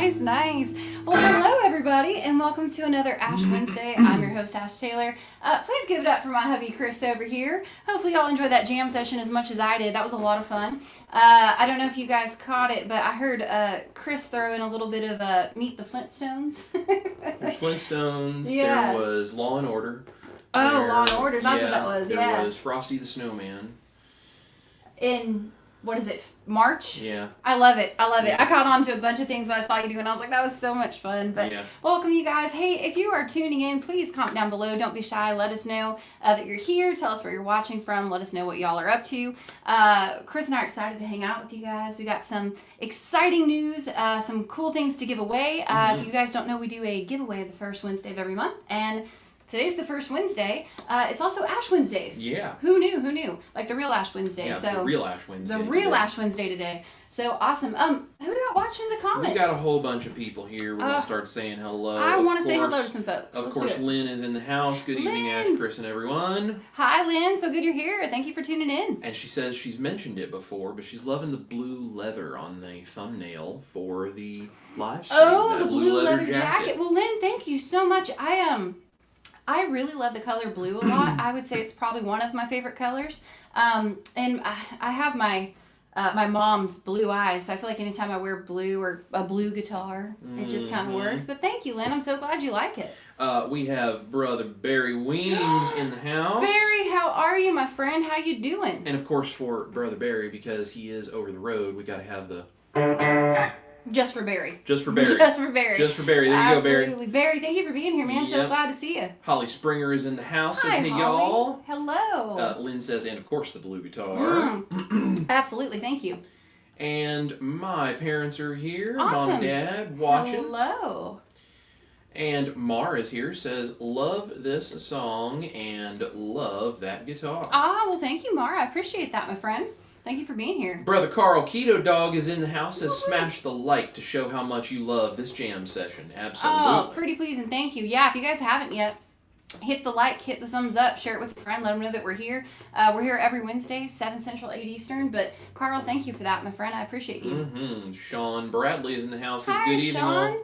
Nice. Well, hello everybody, and welcome to another Ash Wednesday. I'm your host, Ash Taylor. Please give it up for my hubby, Chris, over here. Hopefully y'all enjoyed that jam session as much as I did. That was a lot of fun. I don't know if you guys caught it, but I heard Chris throw in a little bit of Meet the Flintstones. There's Flintstones. Yeah. There was Law and Order. Oh, Law and Order. That's what that was. There was Frosty the Snowman. In... what is it, March? Yeah. I love it. I caught on to a bunch of things that I saw you do, and I was like, that was so much fun. But welcome, you guys. Hey, if you are tuning in, please comment down below. Don't be shy. Let us know that you're here. Tell us where you're watching from. Let us know what y'all are up to. Chris and I are excited to hang out with you guys. We got some exciting news, some cool things to give away. If you guys don't know, we do a giveaway the first Wednesday of every month, and today's the first Wednesday. It's also Ash Wednesdays. Yeah. Who knew? Like the real Ash Wednesday. Yeah, so it's the real Ash Wednesday. The real Ash Wednesday today. So awesome. Who we got watching the comments? We got a whole bunch of people here. We're gonna start saying hello. I want to say hello to some folks. Of course, Lynn is in the house. Good evening, Ash, Chris, and everyone. Hi, Lynn. So good you're here. Thank you for tuning in. And she says she's mentioned it before, but she's loving the blue leather on the thumbnail for the live stream. Oh, the blue leather jacket. Well, Lynn, thank you so much. I really love the color blue a lot. I would say it's probably one of my favorite colors. And I have my mom's blue eyes, so I feel like anytime I wear blue or a blue guitar, it just kind of works. But thank you, Lynn. I'm so glad you like it. We have Brother Barry Weems in the house. Barry, how are you, my friend? How you doing? And of course, for Brother Barry, because he is over the road, we got to have the... Just for Barry. Just for Barry. Just for Barry. Just for Barry. There you go, Barry. Absolutely. Barry, thank you for being here, man. So glad to see you. Holly Springer is in the house. Hi, says, hey, Holly. y'all. Hello. Lynn says, and of course, the blue guitar. Absolutely. Thank you. And my parents are here. Awesome. Mom and Dad watching. Hello. And Mar is here, says, love this song and love that guitar. Well, thank you, Mara. I appreciate that, my friend. Thank you for being here. Brother Carl Keto Dog is in the house, says smash the like to show how much you love this jam session. Absolutely. Oh, pretty please and thank you. Yeah, if you guys haven't yet, hit the like, hit the thumbs up, share it with a friend, let them know that we're here. We're here every Wednesday, 7 Central, 8 Eastern. But Carl, thank you for that, my friend. I appreciate you. Sean Bradley is in the house. Says, Hi, good evening, Sean. all.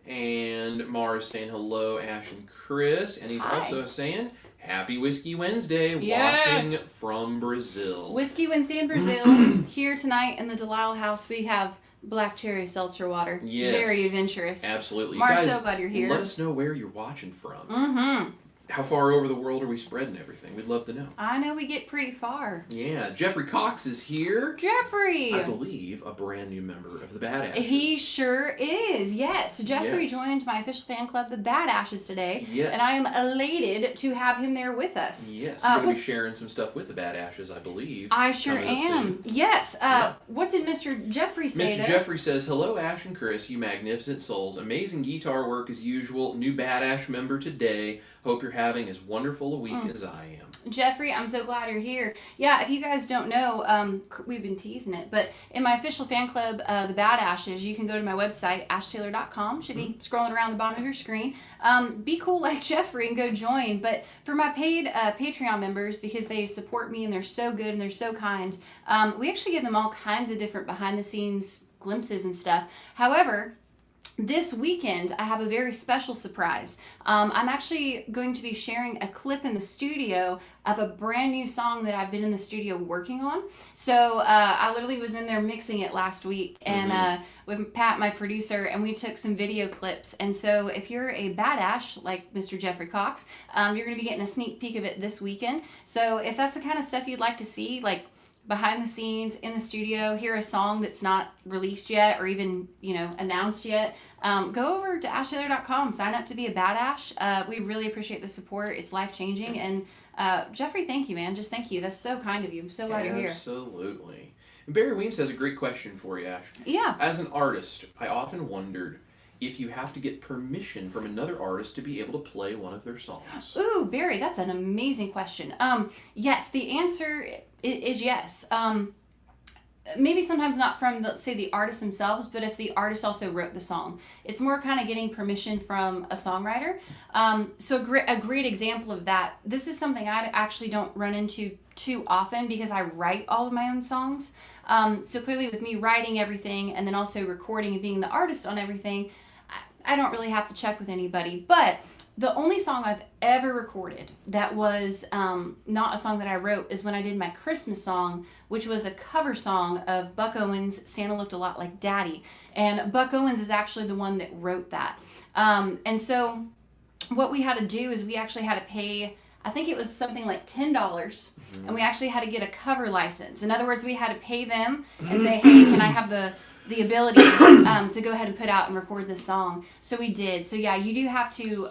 And Mars saying hello, Ash and Chris. And he's also saying, Happy Whiskey Wednesday, watching from Brazil. Whiskey Wednesday in Brazil. Here tonight in the Delisle house, we have black cherry seltzer water. Yes. Very adventurous. Absolutely. Mar, you guys, so glad you're here. Let us know where you're watching from. How far over the world are we spreading everything? We'd love to know. I know we get pretty far. Yeah. Jeffrey Cox is here. Jeffrey! I believe a brand new member of the Bad Ashes. He sure is, yes. Jeffrey joined my official fan club, the Bad Ashes, today. Yes. And I am elated to have him there with us. Yes, we're going to be sharing some stuff with the Bad Ashes, I believe. I sure am. Yes. What did Mr. Jeffrey say? Mr. Jeffrey says, hello, Ash and Chris, you magnificent souls. Amazing guitar work as usual. New Bad Ash member today. Hope you're having as wonderful a week as I am. Jeffrey, I'm so glad you're here. Yeah, if you guys don't know, we've been teasing it, but in my official fan club, the Bad Ashes, you can go to my website, ashtaylor.com. Should be scrolling around the bottom of your screen. Be cool like Jeffrey and go join. But for my paid Patreon members, because they support me and they're so good and they're so kind, we actually give them all kinds of different behind-the-scenes glimpses and stuff. However, this weekend, I have a very special surprise. I'm actually going to be sharing a clip in the studio of a brand new song that I've been in the studio working on. So I literally was in there mixing it last week and with Pat, my producer, and we took some video clips. And so if you're a Bad Ash like Mr. Jeffrey Cox, you're going to be getting a sneak peek of it this weekend. So if that's the kind of stuff you'd like to see, like behind the scenes in the studio, hear a song that's not released yet or even, announced yet, go over to ashtaylor.com, sign up to be a Bad Ash. We really appreciate the support. It's life-changing. And Jeffrey, thank you, man. Just thank you. That's so kind of you. I'm so glad you're here. Absolutely. And Barry Weems has a great question for you, Ash. Yeah. As an artist, I often wondered if you have to get permission from another artist to be able to play one of their songs. Ooh, Barry, that's an amazing question. Yes, the answer is yes. maybe sometimes not from the artist themselves, but if the artist also wrote the song. It's more kind of getting permission from a songwriter. So a great example of that, this is something I actually don't run into too often because I write all of my own songs. So clearly with me writing everything and then also recording and being the artist on everything, I don't really have to check with anybody. But the only song I've ever recorded that was not a song that I wrote is when I did my Christmas song, which was a cover song of Buck Owens' Santa Looked a Lot Like Daddy. And Buck Owens is actually the one that wrote that. And so what we had to do is we actually had to pay, I think it was something like $10, and we actually had to get a cover license. In other words, we had to pay them and say, hey, can I have the ability to go ahead and put out and record this song. So we did. So yeah, you do have to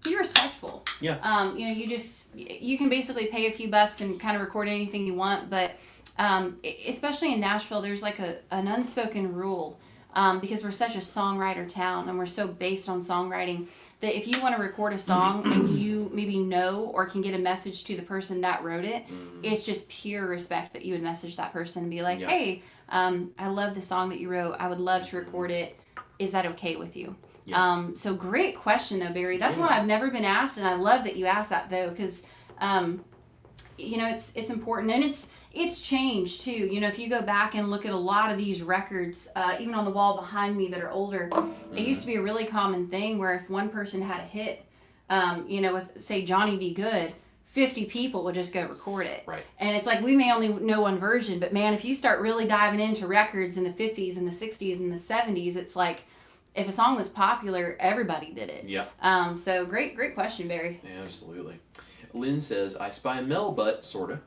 be respectful. Yeah. You can basically pay a few bucks and kind of record anything you want, but especially in Nashville, there's like an unspoken rule because we're such a songwriter town and we're so based on songwriting that if you want to record a song and you maybe know or can get a message to the person that wrote it, it's just pure respect that you would message that person and be like, hey, I love the song that you wrote. I would love to record it. Is that okay with you? Yeah. So great question though, Barry. That's one I've never been asked, and I love that you asked that though, because it's important, and it's changed too. If you go back and look at a lot of these records, even on the wall behind me that are older, it used to be a really common thing where if one person had a hit, with say Johnny Be Good, 50 people would just go record it. Right. And it's like, we may only know one version, but man, if you start really diving into records in the 50s and the 60s and the 70s, it's like, if a song was popular, everybody did it. Yeah. So great question, Barry. Absolutely. Lynn says, I spy Mel butt, sorta.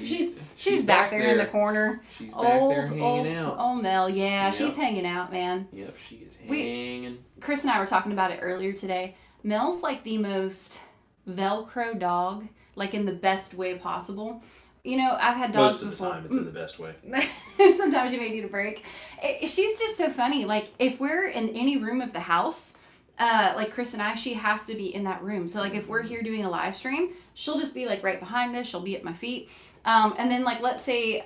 she's back there in the corner. She's back there hanging out. Old Mel, yeah, yep. She's hanging out, man. Yep, she is hanging. Chris and I were talking about it earlier today. Mel's like the most Velcro dog, like in the best way possible. I've had dogs before. Most of the time, it's in the best way. Sometimes you may need a break. She's just so funny. Like, if we're in any room of the house, like Chris and I, she has to be in that room. So, like, if we're here doing a live stream, she'll just be, like, right behind us. She'll be at my feet. And then, like, let's say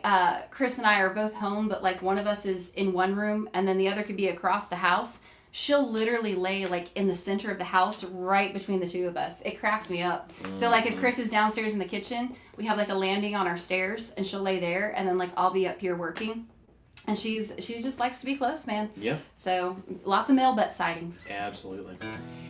Chris and I are both home, but, like, one of us is in one room, and then the other could be across the house. She'll literally lay like in the center of the house right between the two of us. It cracks me up. So like if Chris is downstairs in the kitchen, we have like a landing on our stairs and she'll lay there, and then like I'll be up here working. And she's just likes to be close, man. Yeah. So lots of male butt sightings. Absolutely.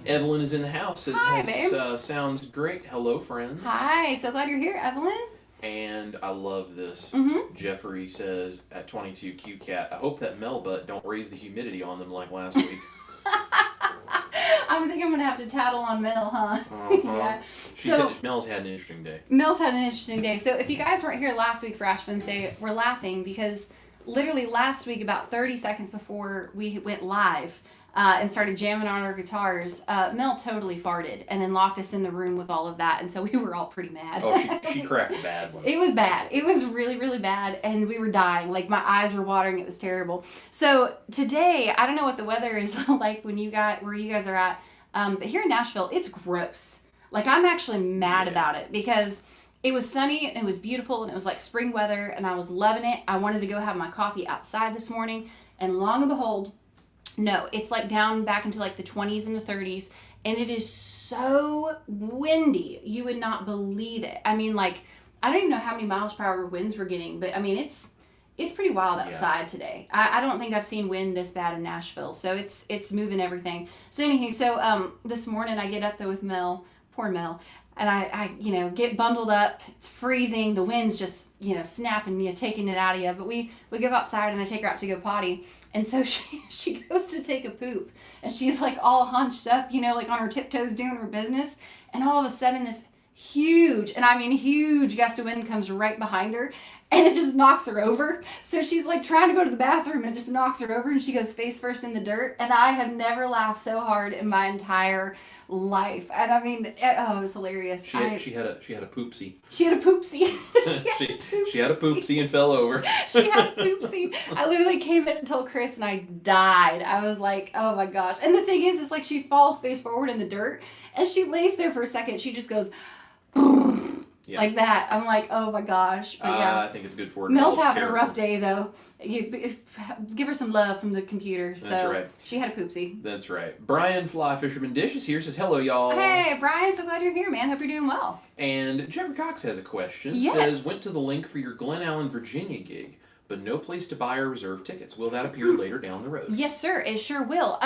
Evelyn is in the house. Says, hi, babe. Sounds great. Hello, friends. Hi. So glad you're here, Evelyn. And I love this. Mm-hmm. Jeffrey says at 22, QCat, I hope that Mel butt don't raise the humidity on them like last week. I think I'm going to have to tattle on Mel, huh? Uh-huh. Yeah. She said Mel's had an interesting day. So if you guys weren't here last week for Ash Wednesday, we're laughing because literally last week, about 30 seconds before we went live, and started jamming on our guitars, Mel totally farted and then locked us in the room with all of that, and so we were all pretty mad. Oh, she cracked a bad one. It was bad. It was really, really bad, and we were dying. Like, my eyes were watering. It was terrible. So today, I don't know what the weather is like where you guys are at, but here in Nashville, it's gross. Like, I'm actually mad about it because it was sunny and it was beautiful and it was like spring weather and I was loving it. I wanted to go have my coffee outside this morning, and long and behold, no, it's like down back into like the 20s and the 30s, and it is so windy. You would not believe it. I mean, like, I don't even know how many miles per hour winds we're getting, but I mean, it's pretty wild outside today. I don't think I've seen wind this bad in Nashville, so it's moving everything. So anywho, this morning I get up there with Mel, poor Mel, and I get bundled up. It's freezing. The wind's just, snapping, taking it out of you. But we go outside and I take her out to go potty. And so she goes to take a poop, and she's like all hunched up, like on her tiptoes doing her business. And all of a sudden this huge gust of wind comes right behind her, and it just knocks her over. So she's like trying to go to the bathroom, and it just knocks her over, and she goes face first in the dirt. And I have never laughed so hard in my entire life. And I mean, it was hilarious. She had a poopsie. She had a poopsie. She had a poopsie and fell over. She had a poopsie. I literally came in and told Chris, and I died. I was like, oh my gosh. And the thing is, it's like she falls face forward in the dirt, and she lays there for a second. She just goes, like that. I'm like, oh my gosh. But yeah. I think it's good for her. Mel's having a rough day though. Give her some love from the computer. So That's right. She had a poopsie. That's right. Brian Fly Fisherman Dish is here. Says hello, y'all. Hey, Brian. So glad you're here, man. Hope you're doing well. And Jeffrey Cox has a question. Yes. Says went to the link for your Glen Allen, Virginia gig, but no place to buy or reserve tickets. Will that appear later down the road? Yes, sir. It sure will.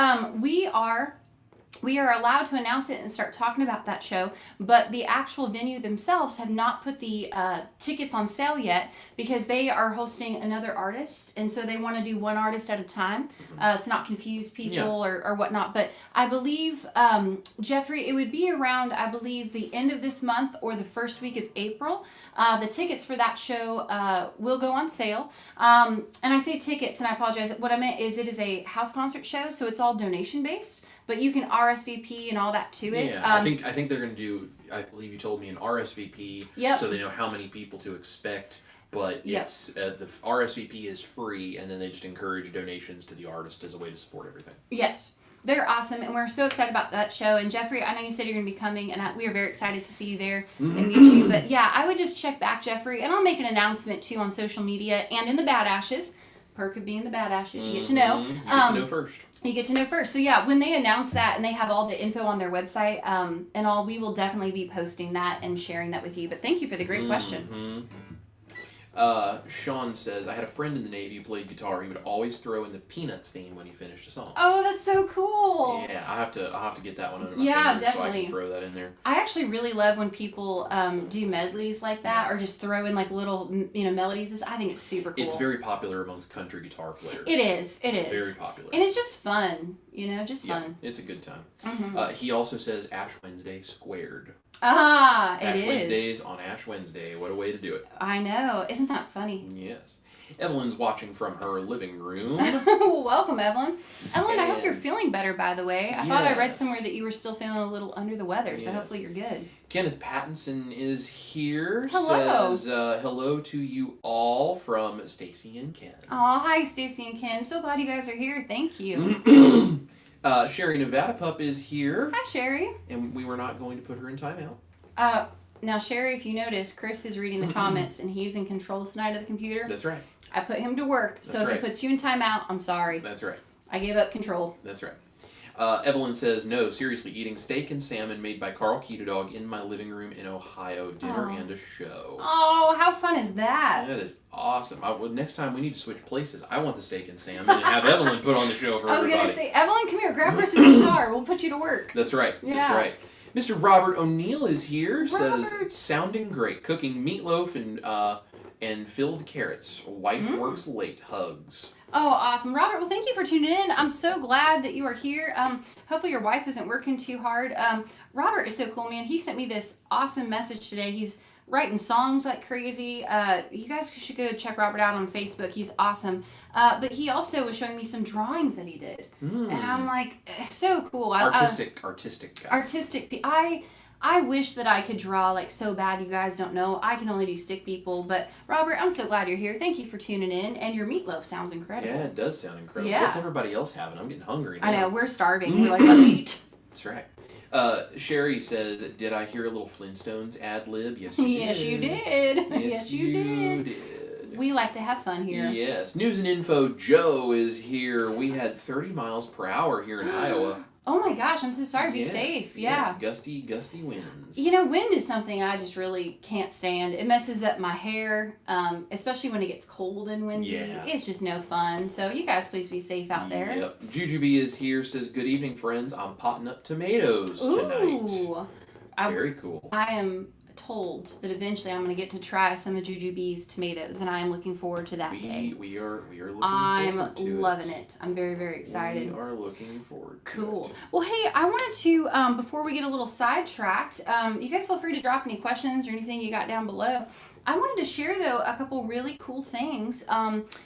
We are allowed to announce it and start talking about that show, but the actual venue themselves have not put the tickets on sale yet because they are hosting another artist, and so they want to do one artist at a time to not confuse people or whatnot. But I believe, Jeffrey, it would be around, I believe, the end of this month or the first week of April. The tickets for that show will go on sale. And I say tickets, and I apologize. What I meant is it is a house concert show, so it's all donation based. But you can RSVP and all that to it. Yeah, I think they're going to do, I believe you told me, an RSVP so they know how many people to expect. But it's the RSVP is free, and then they just encourage donations to the artist as a way to support everything. Yes. They're awesome, and we're so excited about that show. And Jeffrey, I know you said you're going to be coming, and we are very excited to see you there and meet you. But yeah, I would just check back, Jeffrey, and I'll make an announcement too on social media and in the Bad Ashes. Perk of being the Bad Ashes, you get to know. You get to know first. You get to know first. So yeah, when they announce that and they have all the info on their website and all, we will definitely be posting that and sharing that with you. But thank you for the great question. Sean says, I had a friend in the Navy who played guitar. He would always throw in the Peanuts theme when he finished a song. Oh, that's so cool. Yeah, I'll have to get that one under my fingers definitely. so I can throw that in there. I actually really love when people do medleys like that or just throw in like little melodies. I think it's super cool. It's very popular amongst country guitar players. It is. Very popular. And it's just fun, just fun. It's a good time. He also says Ash Wednesday squared. It Ash is. Wednesdays on Ash Wednesday. What a way to do it. I know. Isn't that funny? Yes. Evelyn's watching from her living room. Welcome, Evelyn. Evelyn, I hope you're feeling better, by the way. I thought I read somewhere that you were still feeling a little under the weather, so hopefully you're good. Kenneth Pattinson is here. Hello. Says hello to you all from Stacy and Ken. Oh, hi, Stacy and Ken. So glad you guys are here. Thank you. Sherry Nevada Pup is here. Hi, Sherry. And we were not going to put her in timeout. Now, Sherry, if you notice, Chris is reading the comments, and he's in control tonight of the computer. That's right. I put him to work, so if he puts you in timeout, I'm sorry. That's right. I gave up control. That's right. Evelyn says, no, seriously, eating steak and salmon made by Carl Keto Dog in my living room in Ohio, dinner and a show. Oh, how fun is that? That is awesome. Next time we need to switch places. I want the steak and salmon and have Evelyn put on the show for everybody. I was going to say, Evelyn, come here, grab Chris's guitar. We'll put you to work. That's right. Yeah. That's right. Mr. Robert O'Neill is here. Says, sounding great. Cooking meatloaf and filled carrots. Wife works late. Hugs. Oh, awesome. Robert, well, thank you for tuning in. I'm so glad that you are here. Hopefully your wife isn't working too hard. Robert is so cool, man. He sent me this awesome message today. He's writing songs like crazy. You guys should go check Robert out on Facebook. He's awesome. But he also was showing me some drawings that he did. And I'm like, so cool. Artistic guy. Artistic. I wish that I could draw like so bad. You guys don't know. I can only do stick people. But Robert, I'm so glad you're here. Thank you for tuning in. And your meatloaf sounds incredible. Yeah, it does sound incredible. Yeah. What's everybody else having? I'm getting hungry now. I know. We're starving. We're like, let's eat. That's right. Sherry says, did I hear a little Flintstones ad lib? Yes, you did. Yes, you did. Yes, you did. We like to have fun here. Yes. News and Info Joe is here. We had 30 miles per hour here in Iowa. Oh my gosh, I'm so sorry. Be safe. Yeah. Yes, gusty winds. Wind is something I just really can't stand. It messes up my hair, especially when it gets cold and windy. Yeah. It's just no fun. So you guys please be safe out there. Yep. Jujubee is here, says, good evening, friends. I'm potting up tomatoes tonight. Very cool. I am told that eventually I'm going to get to try some of Jujubee's tomatoes, and I am looking forward to that day. We are looking forward to it. I'm loving it. I'm very, very excited. We are looking forward to Cool. it. Well, hey, I wanted to, before we get a little sidetracked, you guys feel free to drop any questions or anything you got down below. I wanted to share, though, a couple really cool things.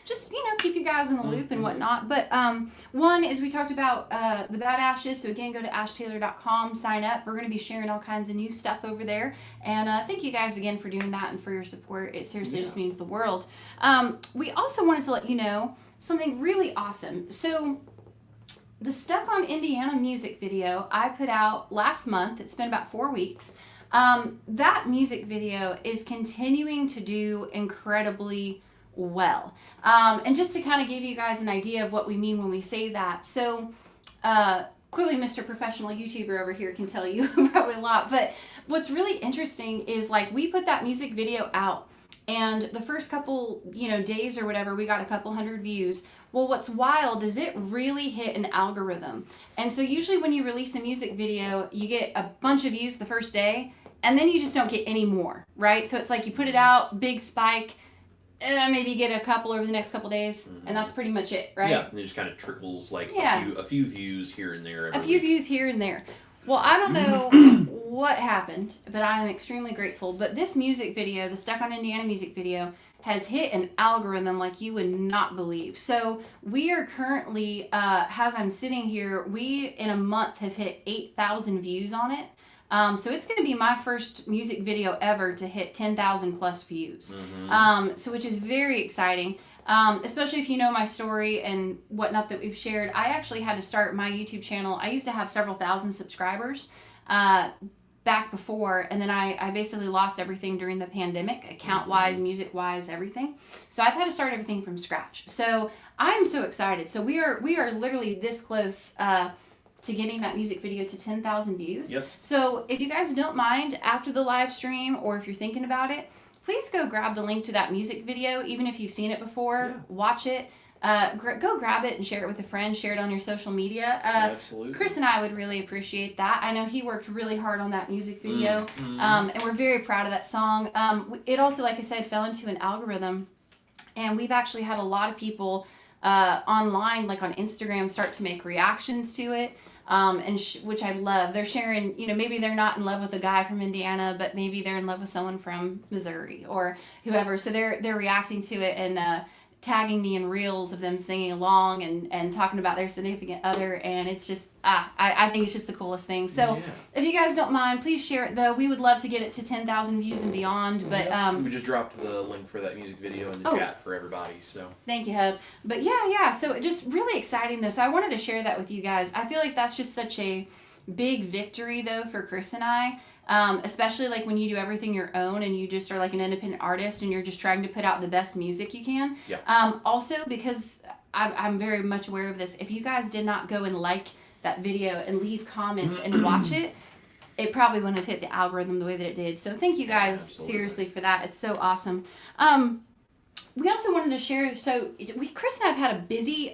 Just, keep you guys in the loop and whatnot. But one is we talked about the Bad Ashes. So, again, go to ashtaylor.com, sign up. We're going to be sharing all kinds of new stuff over there. And thank you guys again for doing that and for your support. It seriously just means the world. We also wanted to let you know something really awesome. So, the Stuck on Indiana music video I put out last month. It's been about 4 weeks. That music video is continuing to do incredibly well. And just to kind of give you guys an idea of what we mean when we say that. So, clearly Mr. Professional YouTuber over here can tell you probably a lot, but what's really interesting is like we put that music video out and the first couple, days or whatever, we got a couple hundred views. Well, what's wild is it really hit an algorithm. And so usually when you release a music video, you get a bunch of views the first day and then you just don't get any more, right? So it's like you put it out, big spike, and maybe get a couple over the next couple days, and that's pretty much it, right? Yeah, and it just kind of trickles like a few views here and there. A few views here and there. Well, I don't know what happened, but I'm extremely grateful. But this music video, the Stuck on Indiana music video, has hit an algorithm like you would not believe. So we are currently, as I'm sitting here, we in a month have hit 8,000 views on it. So it's going to be my first music video ever to hit 10,000 plus views. So which is very exciting. Especially if you know my story and whatnot that we've shared. I actually had to start my YouTube channel. I used to have several thousand subscribers back before, and then I basically lost everything during the pandemic, account-wise, music-wise, everything. So I've had to start everything from scratch. So I'm so excited. So we are literally this close to getting that music video to 10,000 views. Yep. So if you guys don't mind, after the live stream, or if you're thinking about it, please go grab the link to that music video, even if you've seen it before. Yeah. Watch it. Go grab it and share it with a friend. Share it on your social media. Absolutely. Chris and I would really appreciate that. I know he worked really hard on that music video, and we're very proud of that song. It also, like I said, fell into an algorithm, and we've actually had a lot of people online, like on Instagram, start to make reactions to it. Which I love. They're sharing, maybe they're not in love with a guy from Indiana, but maybe they're in love with someone from Missouri or whoever. So they're reacting to it and tagging me in reels of them singing along and talking about their significant other. And it's just, I think it's just the coolest thing. So if you guys don't mind, please share it though. We would love to get it to 10,000 views and beyond. But we just dropped the link for that music video in the chat for everybody. So thank you, Hub. But yeah. So just really exciting though. So I wanted to share that with you guys. I feel like that's just such a big victory though for Chris and I. Especially like when you do everything your own and you just are like an independent artist and you're just trying to put out the best music you can. Yeah. Also because I'm very much aware of this. If you guys did not go and like that video and leave comments and watch it, it probably wouldn't have hit the algorithm the way that it did. So thank you guys seriously for that. It's so awesome. We also wanted to share, so Chris and I have had a busy,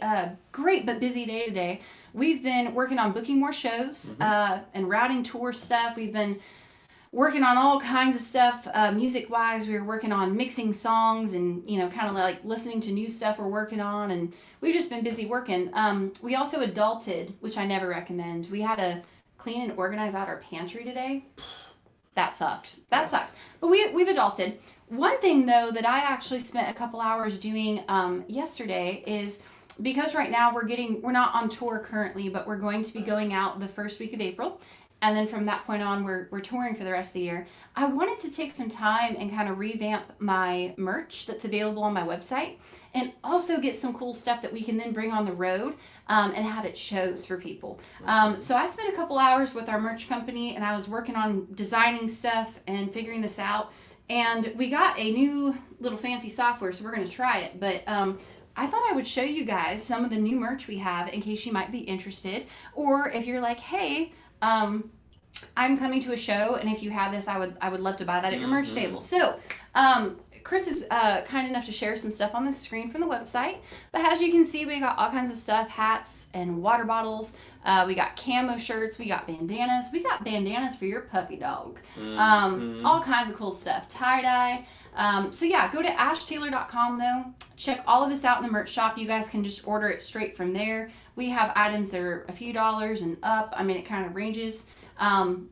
great but busy day today. We've been working on booking more shows and routing tour stuff. We've been working on all kinds of stuff music-wise. We were working on mixing songs and, kind of like listening to new stuff we're working on. And we've just been busy working. We also adulted, which I never recommend. We had to clean and organize out our pantry today. That sucked. But we've adulted. One thing, though, that I actually spent a couple hours doing yesterday is because right now we're not on tour currently, but we're going to be going out the first week of April. And then from that point on, we're touring for the rest of the year. I wanted to take some time and kind of revamp my merch that's available on my website and also get some cool stuff that we can then bring on the road and have at shows for people. So I spent a couple hours with our merch company and I was working on designing stuff and figuring this out. And we got a new little fancy software, so we're going to try it. But I thought I would show you guys some of the new merch we have in case you might be interested. Or if you're like, hey, I'm coming to a show, and if you have this, I would love to buy that at your merch table. So Chris is kind enough to share some stuff on the screen from the website. But as you can see, we got all kinds of stuff, hats and water bottles. We got camo shirts. We got bandanas. We got bandanas for your puppy dog. All kinds of cool stuff. Tie-dye. So yeah, go to ashtaylor.com though. Check all of this out in the merch shop. You guys can just order it straight from there. We have items that are a few dollars and up. I mean, it kind of ranges.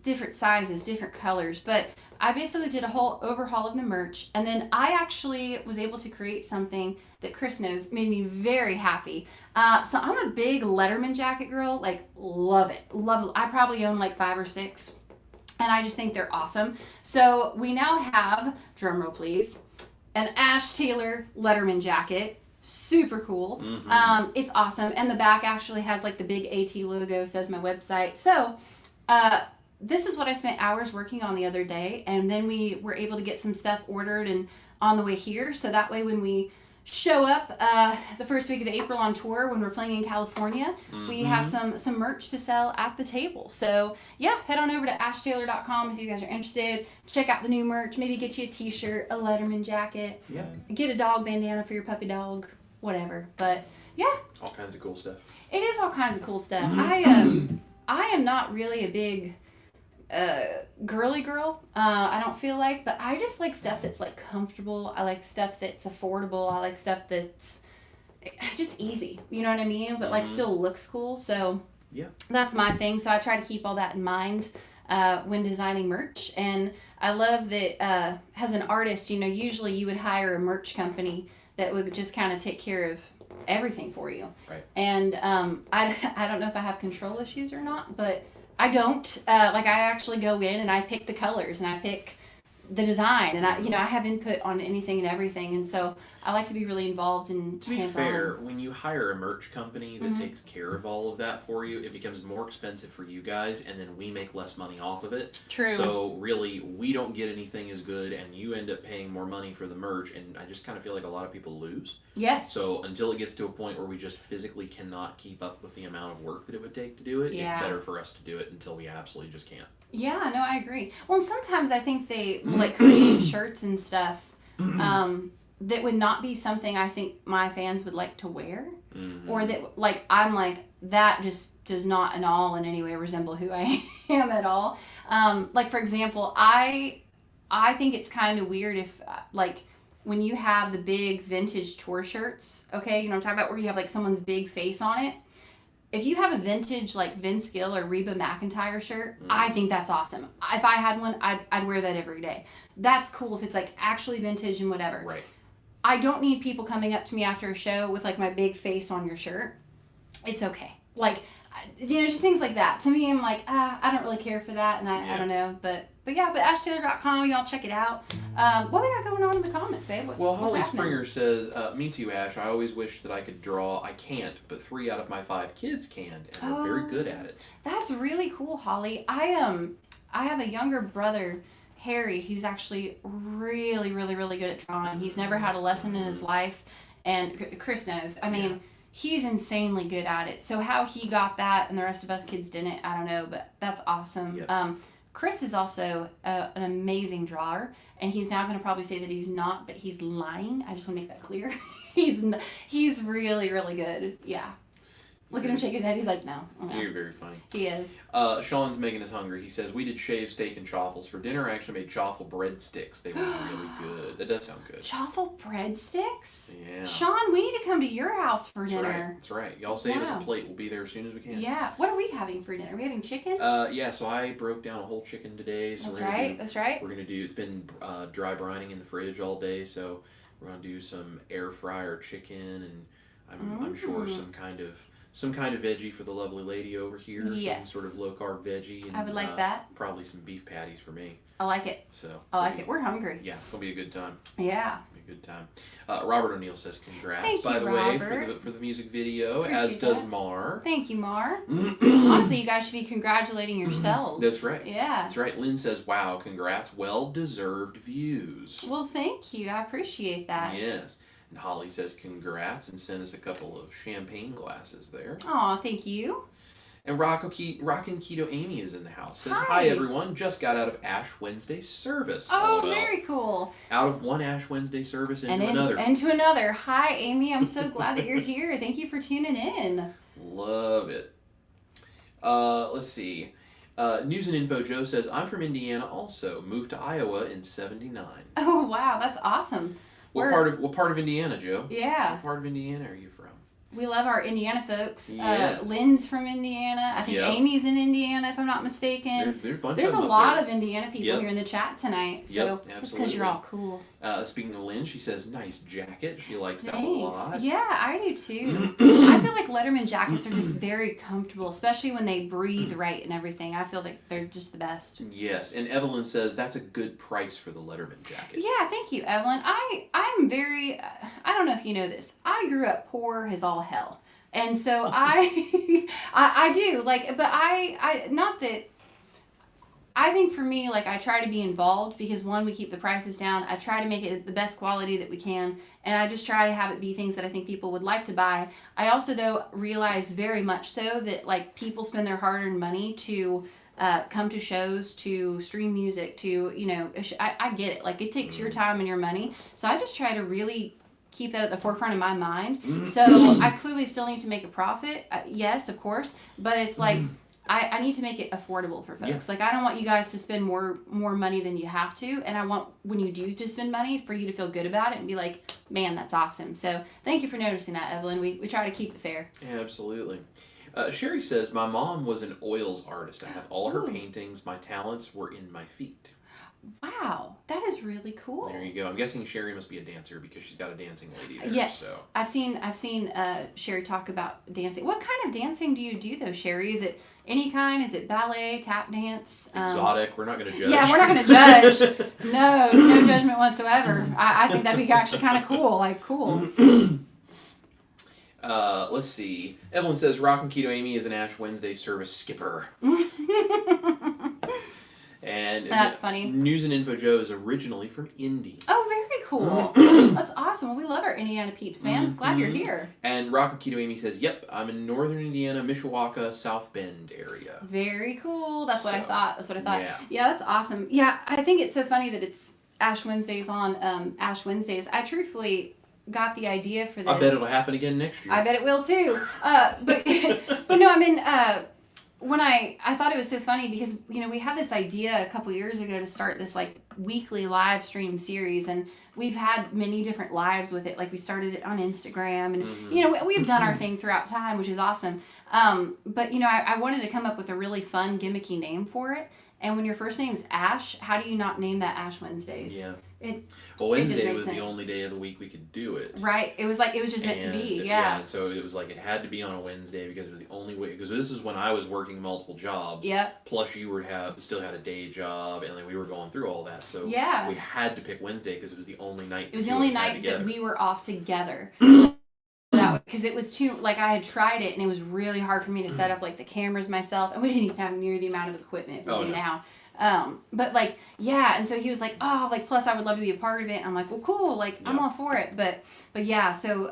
Different sizes, different colors. But I basically did a whole overhaul of the merch. And then I actually was able to create something that Chris knows made me very happy. So I'm a big Letterman jacket girl. Like, love it. Love it. I probably own like 5 or 6. And I just think they're awesome. So we now have, drumroll please, an Ash Taylor Letterman jacket. Super cool. It's awesome. And the back actually has like the big AT logo, says my website. So this is what I spent hours working on the other day, and then we were able to get some stuff ordered and on the way here, so that way when we show up the first week of April on tour when we're playing in California, we have some merch to sell at the table. So yeah, head on over to ashtaylor.com if you guys are interested. Check out the new merch. Maybe get you a t-shirt, a Letterman jacket. Yeah. Get a dog bandana for your puppy dog, whatever. But yeah, all kinds of cool stuff. it is all kinds of cool stuff. I am not really a big girly girl, I don't feel like, but I just like stuff that's like comfortable. I like stuff that's affordable. I like stuff that's just easy, you know what I mean, but like still looks cool. So yeah, that's my thing. So I try to keep all that in mind when designing merch. And I love that as an artist, you know, usually you would hire a merch company that would just kind of take care of everything for you, right? And I don't know if I have control issues or not, but I don't. Like, I actually go in and I pick the colors and I pick the design, and I have input on anything and everything, and so I like to be really involved and to be hands-on. fair, when you hire a merch company that takes care of all of that for you, it becomes more expensive for you guys, and then we make less money off of it. True. So really, we don't get anything as good, and you end up paying more money for the merch, and I just kind of feel like a lot of people lose. Yes. So until it gets to a point where we just physically cannot keep up with the amount of work that it would take to do it, it's better for us to do it until we absolutely just can't. Yeah, no, I agree. Well, and sometimes I think they will, like, create shirts and stuff that would not be something I think my fans would like to wear. Or that, like, I'm like, that just does not at all in any way resemble who I am at all. Like, for example, I think it's kind of weird if, like, when you have the big vintage tour shirts, okay, you know what I'm talking about, where you have, like, someone's big face on it. If you have a vintage, like, Vince Gill or Reba McEntire shirt, I think that's awesome. If I had one, I'd wear that every day. That's cool if it's, like, actually vintage and whatever. Right. I don't need people coming up to me after a show with, like, my big face on your shirt. It's okay. Like, you know, just things like that. To me, I'm like, I don't really care for that, and I don't know. But ashtaylor.com, y'all check it out. What we got going on in the comments, babe? Well, Holly what's happening? Springer says, me too, Ash. I always wish that I could draw. I can't, but 3 out of my 5 kids can, and they're very good at it. That's really cool, Holly. I have a younger brother, Harry, who's actually really, really, really good at drawing. He's never had a lesson in his life, and Chris knows. I mean, he's insanely good at it. So how he got that and the rest of us kids didn't, I don't know, but that's awesome. Yep. Chris is also an amazing drawer, and he's now going to probably say that he's not, but he's lying. I just want to make that clear. He's really, really good. Yeah. Look at him shake his head. He's like, no. You're very funny. He is. Sean's making us hungry. He says, we did shaved steak and chaffles for dinner. I actually made chaffle breadsticks. They were really good. That does sound good. Chaffle breadsticks? Yeah. Sean, we need to come to your house for dinner. That's right. Y'all save us a plate. We'll be there as soon as we can. Yeah. What are we having for dinner? Are we having chicken? Yeah, so I broke down a whole chicken today. So That's right. We're going to do, it's been dry brining in the fridge all day, so we're going to do some air fryer chicken, and I'm sure some kind of veggie for the lovely lady over here. Yes. Some sort of low carb veggie. And, I would like that. Probably some beef patties for me. I like it. So I like it. We're hungry. Yeah, it's gonna be a good time. Yeah. It'll be a good time. Robert O'Neill says congrats. Thank by you, the Robert. way, for the music video, Appreciate as does that. Mar. Thank you, Mar. Honestly, you guys should be congratulating yourselves. That's right. Yeah. That's right. Lynn says, wow, congrats. Well-deserved views. Well, thank you. I appreciate that. Yes. And Holly says congrats and sent us a couple of champagne glasses there. Aw, thank you. And Rockin' Keto Amy is in the house. Says, Hi. hi everyone, just got out of Ash Wednesday service. Oh, LOL. very cool. Out of one Ash Wednesday service into another. Into another. Hi, Amy. I'm so glad that you're here. Thank you for tuning in. Love it. Let's see. News and Info Joe says, I'm from Indiana also. Moved to Iowa in 79. Oh, wow. That's awesome. What part of Indiana, Joe? Yeah. What part of Indiana are you from? We love our Indiana folks. Yes. Lynn's from Indiana. I think Amy's in Indiana, if I'm not mistaken. There's a lot of Indiana people here in the chat tonight. So it's because you're all cool. Speaking of Lynn, she says, nice jacket. She likes that a Thanks. lot. Yeah, I do too. I feel like Letterman jackets are just very comfortable, especially when they breathe right and everything. I feel like they're just the best. Yes, and Evelyn says that's a good price for the Letterman jacket. Yeah, thank you, Evelyn. I'm very, I don't know if you know this. I grew up poor as all hell. And so I do, like, but I not that, I think for me, like, I try to be involved because, one, we keep the prices down. I try to make it the best quality that we can, and I just try to have it be things that I think people would like to buy. I also, though, realize very much so that, like, people spend their hard-earned money to come to shows, to stream music, to, you know, I get it. Like, it takes your time and your money. So I just try to really keep that at the forefront of my mind. So I clearly still need to make a profit. Yes, of course. But it's like, I need to make it affordable for folks. Yeah. Like, I don't want you guys to spend more money than you have to. And I want, when you do just spend money, for you to feel good about it and be like, man, that's awesome. So thank you for noticing that, Evelyn. We try to keep it fair. Yeah, absolutely. Sherry says, my mom was an oils artist. I have all her paintings. My talents were in my feet. Wow, that is really cool. There you go. I'm guessing Sherry must be a dancer because she's got a dancing lady there. Yes, so. I've seen Sherry talk about dancing. What kind of dancing do you do though, Sherry? Is it any kind? Is it ballet, tap dance? Exotic. We're not going to judge. Yeah, we're not going to judge. No judgment whatsoever. I think that'd be actually kind of cool. Like, cool. Let's see. Evelyn says, Rockin' Keto Amy is an Ash Wednesday service skipper. And that's funny. News and Info Joe is originally from Indy. Oh, very cool. That's awesome. Well, we love our Indiana peeps, man. Glad you're here. And Rockin' Keto Amy says, yep, I'm in northern Indiana, Mishawaka, South Bend area. Very cool. That's what I thought. Yeah, that's awesome. Yeah, I think it's so funny that it's Ash Wednesdays on Ash Wednesdays. I truthfully got the idea for this. I bet it'll happen again next year. I bet it will too. But no, I mean, when I thought it was so funny because, you know, we had this idea a couple years ago to start this like weekly live stream series, and we've had many different lives with it. Like, we started it on Instagram, and you know, we've done our thing throughout time, which is awesome. But you know, I wanted to come up with a really fun gimmicky name for it. And when your first name is Ash, how do you not name that Ash Wednesdays? Yeah. Well, Wednesday was the only day of the week we could do it. Right. It was like, it was just meant to be. Yeah. And so it was like, it had to be on a Wednesday because it was the only way. Because this is when I was working multiple jobs. Yep. Plus you still had a day job, and then we were going through all that. So we had to pick Wednesday because it was the only night. It was the only night that we were off together. Because it was too, like, I had tried it and it was really hard for me to set up like the cameras myself, and we didn't even have near the amount of equipment we do now. But like, yeah, and so he was like, oh, like, plus I would love to be a part of it. And I'm like, well, cool, like, I'm all for it. But yeah, so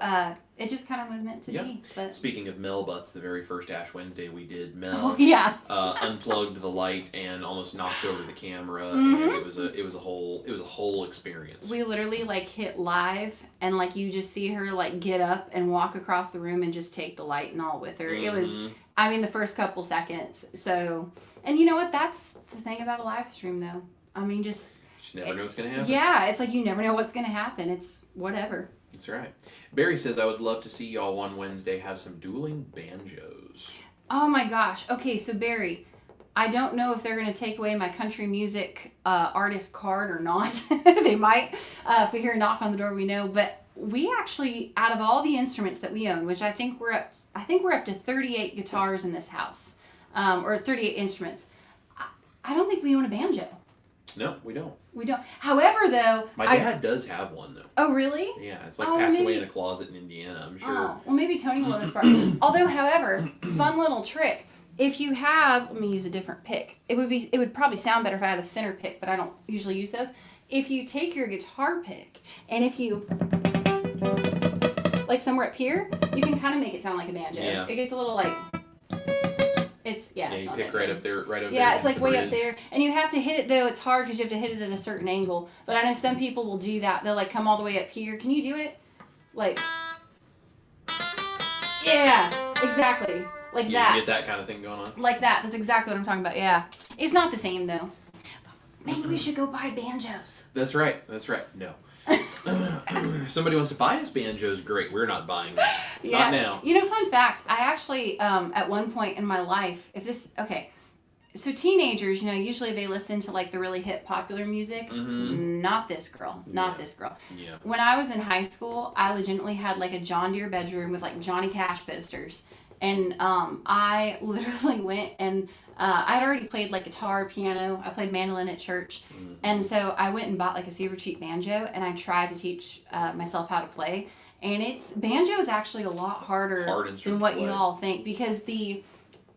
it just kind of was meant to be. But speaking of Mel Butts, the very first Ash Wednesday we did, Mel unplugged the light and almost knocked over the camera, and it was a whole experience. We literally like hit live, and like you just see her like get up and walk across the room and just take the light and all with her. It was, I mean, the first couple seconds. So, and you know what? That's the thing about a live stream, though. I mean, just you never know what's gonna happen. Yeah, it's like you never know what's gonna happen. It's whatever. That's right. Barry says, I would love to see y'all one Wednesday have some dueling banjos. Oh my gosh. Okay, so Barry, I don't know if they're going to take away my country music artist card or not. They might. If we hear a knock on the door, we know. But we actually, out of all the instruments that we own, which I think we're up to 38 guitars in this house, or 38 instruments. I don't think we own a banjo. No, we don't. We don't. However, though, my dad does have one, though. Oh, really? Yeah, it's like packed away in a closet in Indiana, I'm sure. Oh, well, maybe Tony will let us borrow. Although, however, fun little trick. If you have, let me use a different pick. It would probably sound better if I had a thinner pick, but I don't usually use those. If you take your guitar pick and if you, like somewhere up here, you can kind of make it sound like a banjo. Yeah. It gets a little like. Yeah, you pick right up there, Yeah, it's like way up there. And you have to hit it, though. It's hard because you have to hit it at a certain angle. But I know some people will do that. They'll, like, come all the way up here. Can you do it? Like, yeah, exactly. Like that. You get that kind of thing going on? Like that. That's exactly what I'm talking about, yeah. It's not the same, though. Maybe we should go buy banjos. That's right. No. Somebody wants to buy us banjos, great. We're not buying them. Yeah. Not now. You know, fun fact, I actually, at one point in my life, so teenagers, you know, usually they listen to like the really hip popular music. Mm-hmm. Not this girl. Yeah. When I was in high school, I legitimately had like a John Deere bedroom with like Johnny Cash posters. And I literally went and I'd already played like guitar, piano. I played mandolin at church. Mm-hmm. And so I went and bought like a super cheap banjo, and I tried to teach myself how to play. And banjo is actually a lot harder than what you all think, because the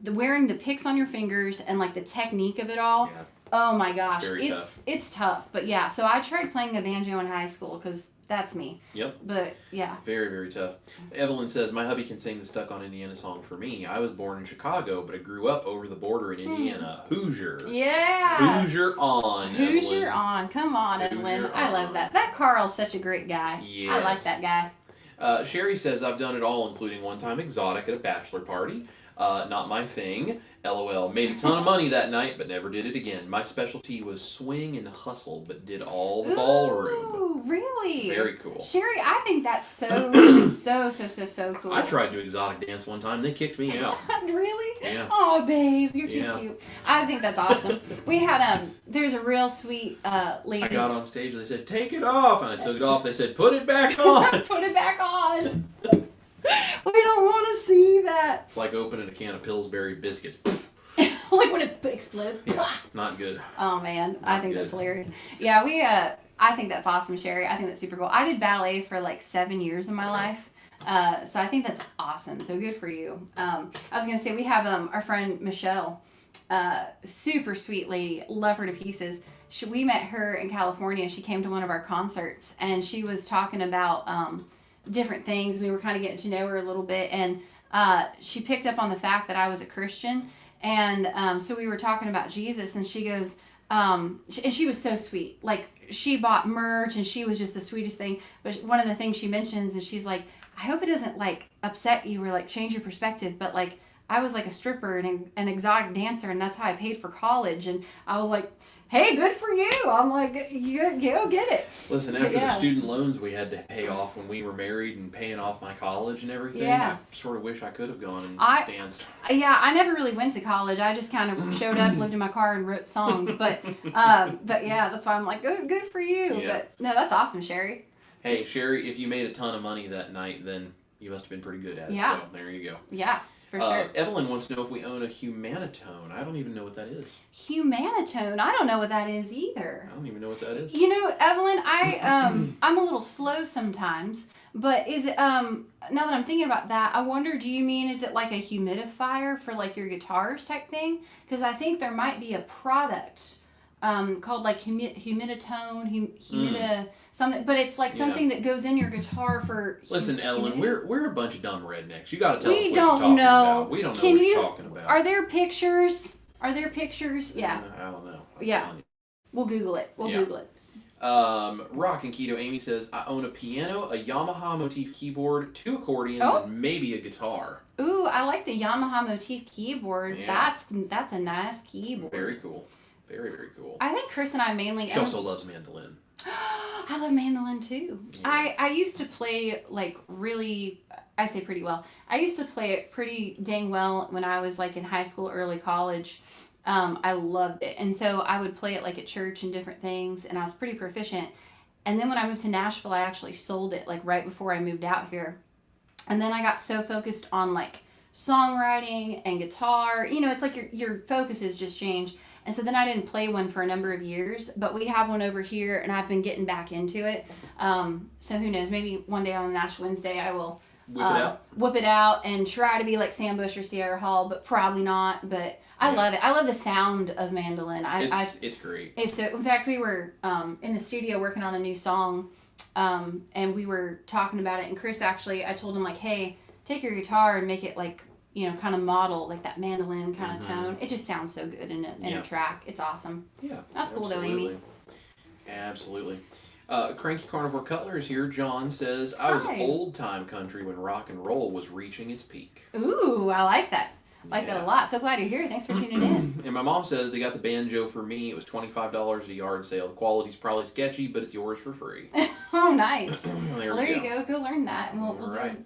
wearing the picks on your fingers and like the technique of it all. Yeah. Oh my gosh, Very tough. It's tough, but yeah. So I tried playing a banjo in high school because that's me. Yep. But yeah. Very, very tough. Evelyn says, my hubby can sing the Stuck on Indiana song for me. I was born in Chicago, but I grew up over the border in Indiana. Hoosier. Yeah. Hoosier on, Hoosier Evelyn. on. Come on, Hoosier Evelyn. I love on. that. That Carl's such a great guy. Yes. I like that guy. Sherry says, I've done it all, including one time exotic at a bachelor party. Not my thing. LOL. Made a ton of money that night, but never did it again. My specialty was swing and hustle, but did all the ballroom. Ooh, really? Very cool. Sherry, I think that's so cool. I tried to exotic dance one time. They kicked me out. Really? Yeah. Oh, babe, you're too Yeah. cute. I think that's awesome. We had there's a real sweet lady. I got on stage and they said, take it off. And I took it off. They said, put it back on. Put it back on. We don't want to see that. It's like opening a can of Pillsbury biscuits. Like when it explodes. Yeah, not good. Oh man, I think that's good. hilarious. Yeah, I think that's awesome, Sherry. I think that's super cool. I did ballet for like 7 years of my life. So I think that's awesome. So good for you. I was gonna say we have our friend Michelle, super sweet lady, love her to pieces. We met her in California. She came to one of our concerts and she was talking about different things. We were kind of getting to know her a little bit, and she picked up on the fact that I was a Christian, and so we were talking about Jesus, and she goes, and she was so sweet. Like, she bought merch, and she was just the sweetest thing. But one of the things she mentions is she's like, I hope it doesn't like upset you or like change your perspective, but like I was like a stripper and an exotic dancer, and that's how I paid for college. And I was like, hey, good for you. I'm like, you go get it. Listen, after Yeah. the student loans we had to pay off when we were married and paying off my college and everything, Yeah. I sort of wish I could have gone and danced. Yeah, I never really went to college. I just kind of showed up, lived in my car, and wrote songs. But yeah, that's why I'm like, good for you. Yeah. But no, that's awesome, Sherry. Hey, Sherry, if you made a ton of money that night, then you must have been pretty good at it. Yeah. So there you go. Yeah, for sure. Evelyn wants to know if we own a humanitone. I don't even know what that is. Humanitone. I don't know what that is either. I don't even know what that is. You know, Evelyn, I'm a little slow sometimes. But is it now that I'm thinking about that, I wonder, do you mean is it like a humidifier for like your guitars type thing? Because I think there might be a product called like humiditone, something, but it's like something that goes in your guitar for. Listen, Ellen, we're a bunch of dumb rednecks. You got to tell us what We you're don't talking know. about. We don't know what you're talking about. Are there pictures? Yeah. I don't know. Yeah. We'll Google it. Google it. Rock and Keto Amy says, I own a piano, a Yamaha motif keyboard, 2 accordions, and maybe a guitar. Ooh, I like the Yamaha motif keyboard. Yeah. That's a nice keyboard. Very cool. Very, very cool. I think Chris and I mainly. She also loves mandolin. I love mandolin too. Yeah. I used to play like really. I say pretty well. I used to play it pretty dang well when I was like in high school, early college. I loved it, and so I would play it like at church and different things, and I was pretty proficient. And then when I moved to Nashville, I actually sold it like right before I moved out here. And then I got so focused on like songwriting and guitar. You know, it's like your focus has just changed. And so then I didn't play one for a number of years, but we have one over here, and I've been getting back into it. So who knows? Maybe one day on Nash Wednesday I will whip it out and try to be like Sam Bush or Sierra Hall, but probably not. But I love it. I love the sound of mandolin. It's great. In fact, we were in the studio working on a new song, and we were talking about it. And Chris actually, I told him like, hey, take your guitar and make it like, you know, kind of model like that mandolin kind of tone. It just sounds so good in a track. It's awesome. Yeah. That's cool though, Amy. Absolutely. Cranky Carnivore Cutler is here. John says, I was old time country when rock and roll was reaching its peak. Ooh, I like that. Like that a lot. So glad you're here. Thanks for tuning in. And my mom says they got the banjo for me. It was $25 at a yard sale. The quality's probably sketchy, but it's yours for free. Oh, nice. There you go. Go learn that, and we'll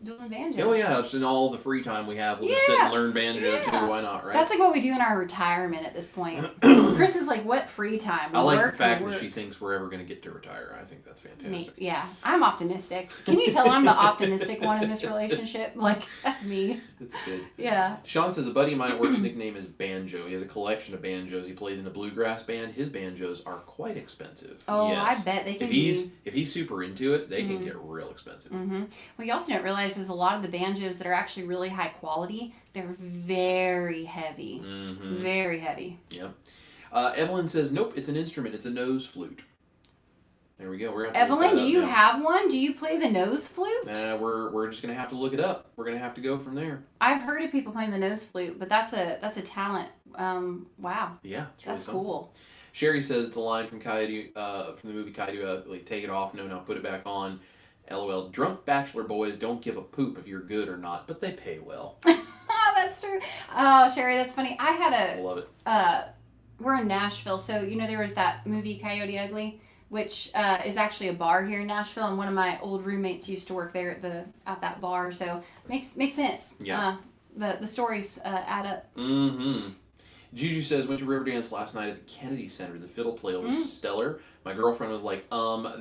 do a banjo. Oh yeah, it's in all the free time we have. We'll just sit and learn banjo too. Why not, right? That's like what we do in our retirement at this point. Chris is like, what free time? I like the fact that she thinks we're ever going to get to retire. I think that's fantastic. Yeah, I'm optimistic. Can you tell I'm the optimistic one in this relationship? Like, that's me. That's good. Yeah. Sean says a buddy of mine at work's nickname is Banjo. He has a collection of banjos. He plays in a bluegrass band. His banjos are quite expensive. Oh, yes. I bet they can If he's super into it, they can get real expensive. Mm-hmm. Well, you also don't realize is a lot of the banjos that are actually really high quality, they're very heavy. Mm-hmm. Very heavy. Yep. Evelyn says, nope, it's an instrument. It's a nose flute. There we go. We're gonna Evelyn, do you have one? Do you play the nose flute? We're just gonna have to look it up. We're gonna have to go from there. I've heard of people playing the nose flute, but that's a talent. Wow. Yeah, that's really cool. Sherry says it's a line from Coyote, from the movie Coyote. Like, take it off. No, put it back on. LOL. Drunk bachelor boys don't give a poop if you're good or not, but they pay well. That's true. Oh, Sherry, that's funny. I love it. We're in Nashville, so there was that movie Coyote Ugly, which is actually a bar here in Nashville, and one of my old roommates used to work there at that bar, so makes sense. Yeah. The stories add up. Mm-hmm. Juju says, went to Riverdance last night at the Kennedy Center. The fiddle player was stellar. My girlfriend was like,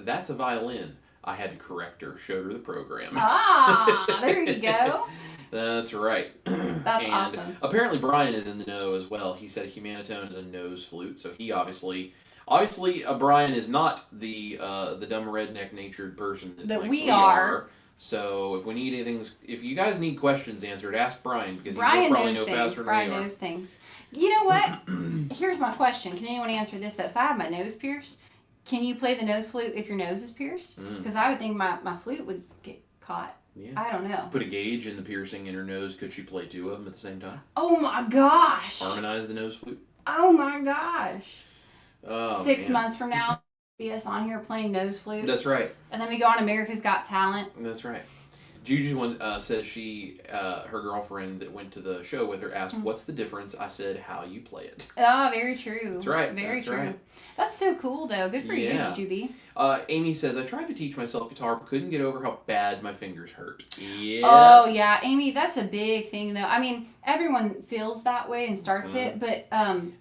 that's a violin. I had to correct her. Showed her the program. There you go. That's right. That's awesome. Apparently Brian is in the know as well. He said a humanitone is a nose flute, so he obviously Brian is not the dumb redneck natured person that we are. So if we need if you guys need questions answered, ask Brian, because Brian he'll probably knows know things. faster Brian than we knows things. You know what? Here's my question. Can anyone answer this though? So I have my nose pierced. Can you play the nose flute if your nose is pierced? Because I would think my flute would get caught. Yeah. I don't know. Put a gauge in the piercing in her nose. Could she play two of them at the same time? Oh my gosh. Harmonize the nose flute. Oh my gosh. Oh, 6 months from now, see us on here playing nose flutes. That's right. And then we go on America's Got Talent. That's right. Juju says her girlfriend that went to the show with her asked, "What's the difference?" I said, "How you play it." Oh, very true. That's right. Very true. Right. That's so cool, though. Good for you, Juju. Amy says, I tried to teach myself guitar, but couldn't get over how bad my fingers hurt. Yeah. Oh, yeah. Amy, that's a big thing, though. I mean, everyone feels that way and starts it, but...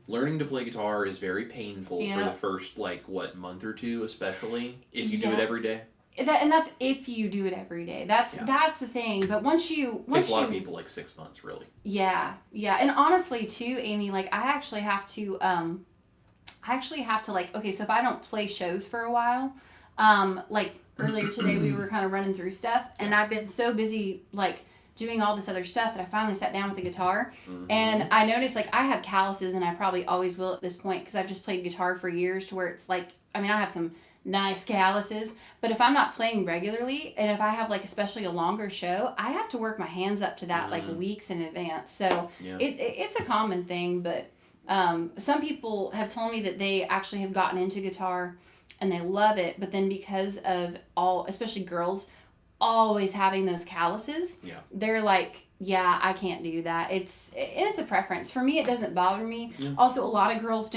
learning to play guitar is very painful for the first, month or two, especially, if you do it every day. And that's if you do it every day. That's the thing. But once you... It takes a lot of people 6 months, really. Yeah. Yeah. And honestly, too, Amy, I actually have to... okay, so if I don't play shows for a while, earlier today we were kind of running through stuff, and I've been so busy, doing all this other stuff that I finally sat down with the guitar, and I noticed, I have calluses, and I probably always will at this point, because I've just played guitar for years, to where it's I have some nice calluses, but if I'm not playing regularly, and if I have, especially a longer show, I have to work my hands up to that, weeks in advance, so it's a common thing, but... some people have told me that they actually have gotten into guitar and they love it, but then because of especially girls, always having those calluses, they're like, yeah, I can't do that. It's a preference. For me, it doesn't bother me. Yeah. Also, a lot of girls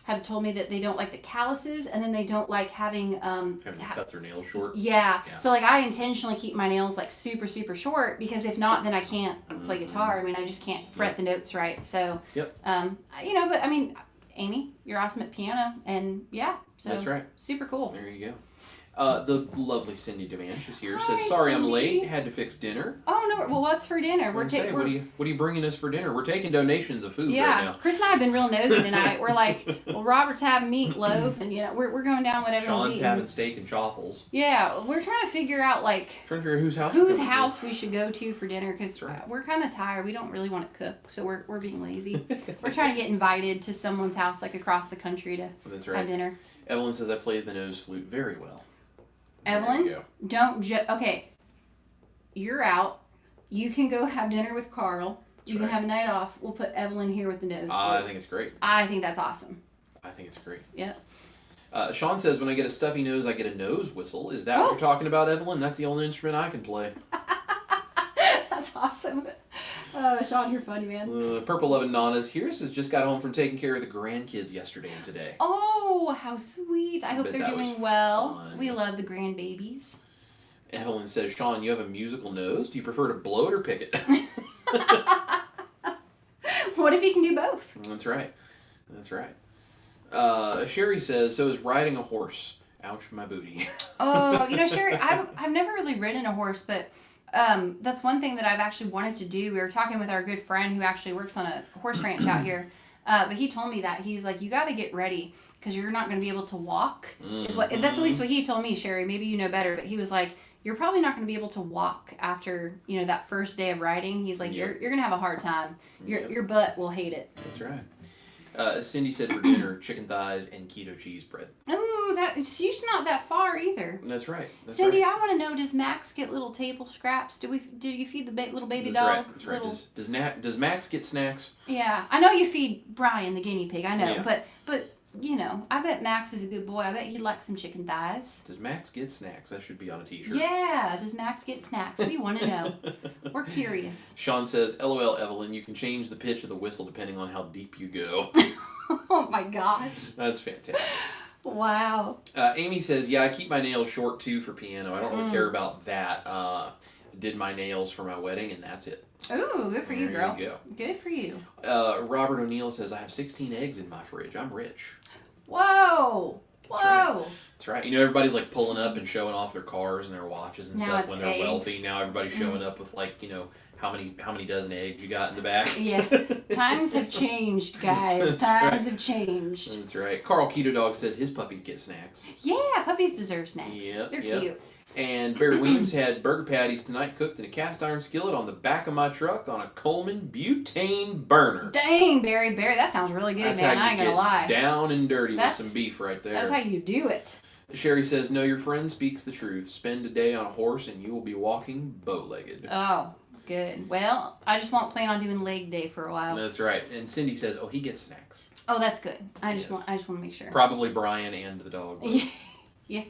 have told me that they don't like the calluses, and then they don't like having to cut their nails short. Yeah. So I intentionally keep my nails super super short, because if not, then I can't play guitar. I mean, I just can't fret the notes right. So but I mean, Amy, you're awesome at piano, and so that's right. Super cool. There you go. The lovely Cindy Demanch is here. Hi, says, sorry Cindy. I'm late. Had to fix dinner. Oh, no. Well, what's for dinner? What are you bringing us for dinner? We're taking donations of food right now. Chris and I have been real nosy tonight. We're like, well, Robert's having meatloaf, and, we're going down what everyone's Sean's eating. having steak and chaffles. Yeah. We're trying to figure out, whose house we should go to for dinner, because we're kind of tired. We don't really want to cook, so we're being lazy. We're trying to get invited to someone's house, across the country to have dinner. Evelyn says, I played the nose flute very well. Evelyn, okay, you're out. You can go have dinner with Carl. You can have a night off. We'll put Evelyn here with the nose flute. I think it's great. I think that's awesome. I think it's great. Yep. Sean says, when I get a stuffy nose, I get a nose whistle. Is that what you're talking about, Evelyn? That's the only instrument I can play. That's awesome. Oh, Sean, you're funny, man. Purple Oven Nanas here says, just got home from taking care of the grandkids yesterday and today. Oh, how sweet. I hope they're doing well. Fun. We love the grandbabies. Evelyn says, Sean, you have a musical nose. Do you prefer to blow it or pick it? What if you can do both? That's right. That's right. Sherry says, so is riding a horse. Ouch, my booty. Oh, Sherry, I've never really ridden a horse, but... that's one thing that I've actually wanted to do. We were talking with our good friend who actually works on a horse ranch out here. But he told me that. He's like, you got to get ready, because you're not going to be able to walk. That's at least what he told me, Sherry. Maybe you know better. But he was like, you're probably not going to be able to walk after, that first day of riding. He's like, you're going to have a hard time. Your butt will hate it. That's right. Cindy said for dinner, chicken thighs and keto cheese bread. Ooh, she's not that far either. That's right. Cindy, I want to know, does Max get little table scraps? Do you feed the little baby dog? That's right. Does Max get snacks? Yeah, I know you feed Brian the guinea pig. I know, Yeah. but you know, I bet Max is a good boy. I bet he'd like some chicken thighs. Does Max get snacks? That should be on a t-shirt. Yeah, does Max get snacks? We want to know. We're curious. Sean says, LOL, Evelyn, you can change the pitch of the whistle depending on how deep you go. Oh my gosh. That's fantastic. Wow. Amy says, yeah, I keep my nails short too for piano. I don't really care about that. Did my nails for my wedding, and that's it. Ooh, good for you, girl. There you go. Good for you. Robert O'Neill says, I have 16 eggs in my fridge. I'm rich. Whoa. Whoa. That's right. You know, everybody's like pulling up and showing off their cars and their watches and Now stuff it's when they're eggs. wealthy. Now everybody's showing up with like, you know, how many dozen eggs you got in the back. Yeah. Times have changed, guys. Times have changed. That's right. Carl Keto Dog says his puppies get snacks. Yeah, puppies deserve snacks. Yep, They're yep. cute. And Barry Williams had burger patties tonight cooked in a cast iron skillet on the back of my truck on a Coleman butane burner. Dang, Barry, that sounds really good, That's man. how I you ain't gonna get lie. down and dirty with some beef right there. That's how you do it. Sherry says, no, your friend speaks the truth. Spend a day on a horse and you will be walking bow-legged. Oh, good. Well, I just won't plan on doing leg day for a while. That's right. And Cindy says, oh, he gets snacks. Oh, that's good. I just Yes. want to make sure. Probably Brian and the dog. Yeah.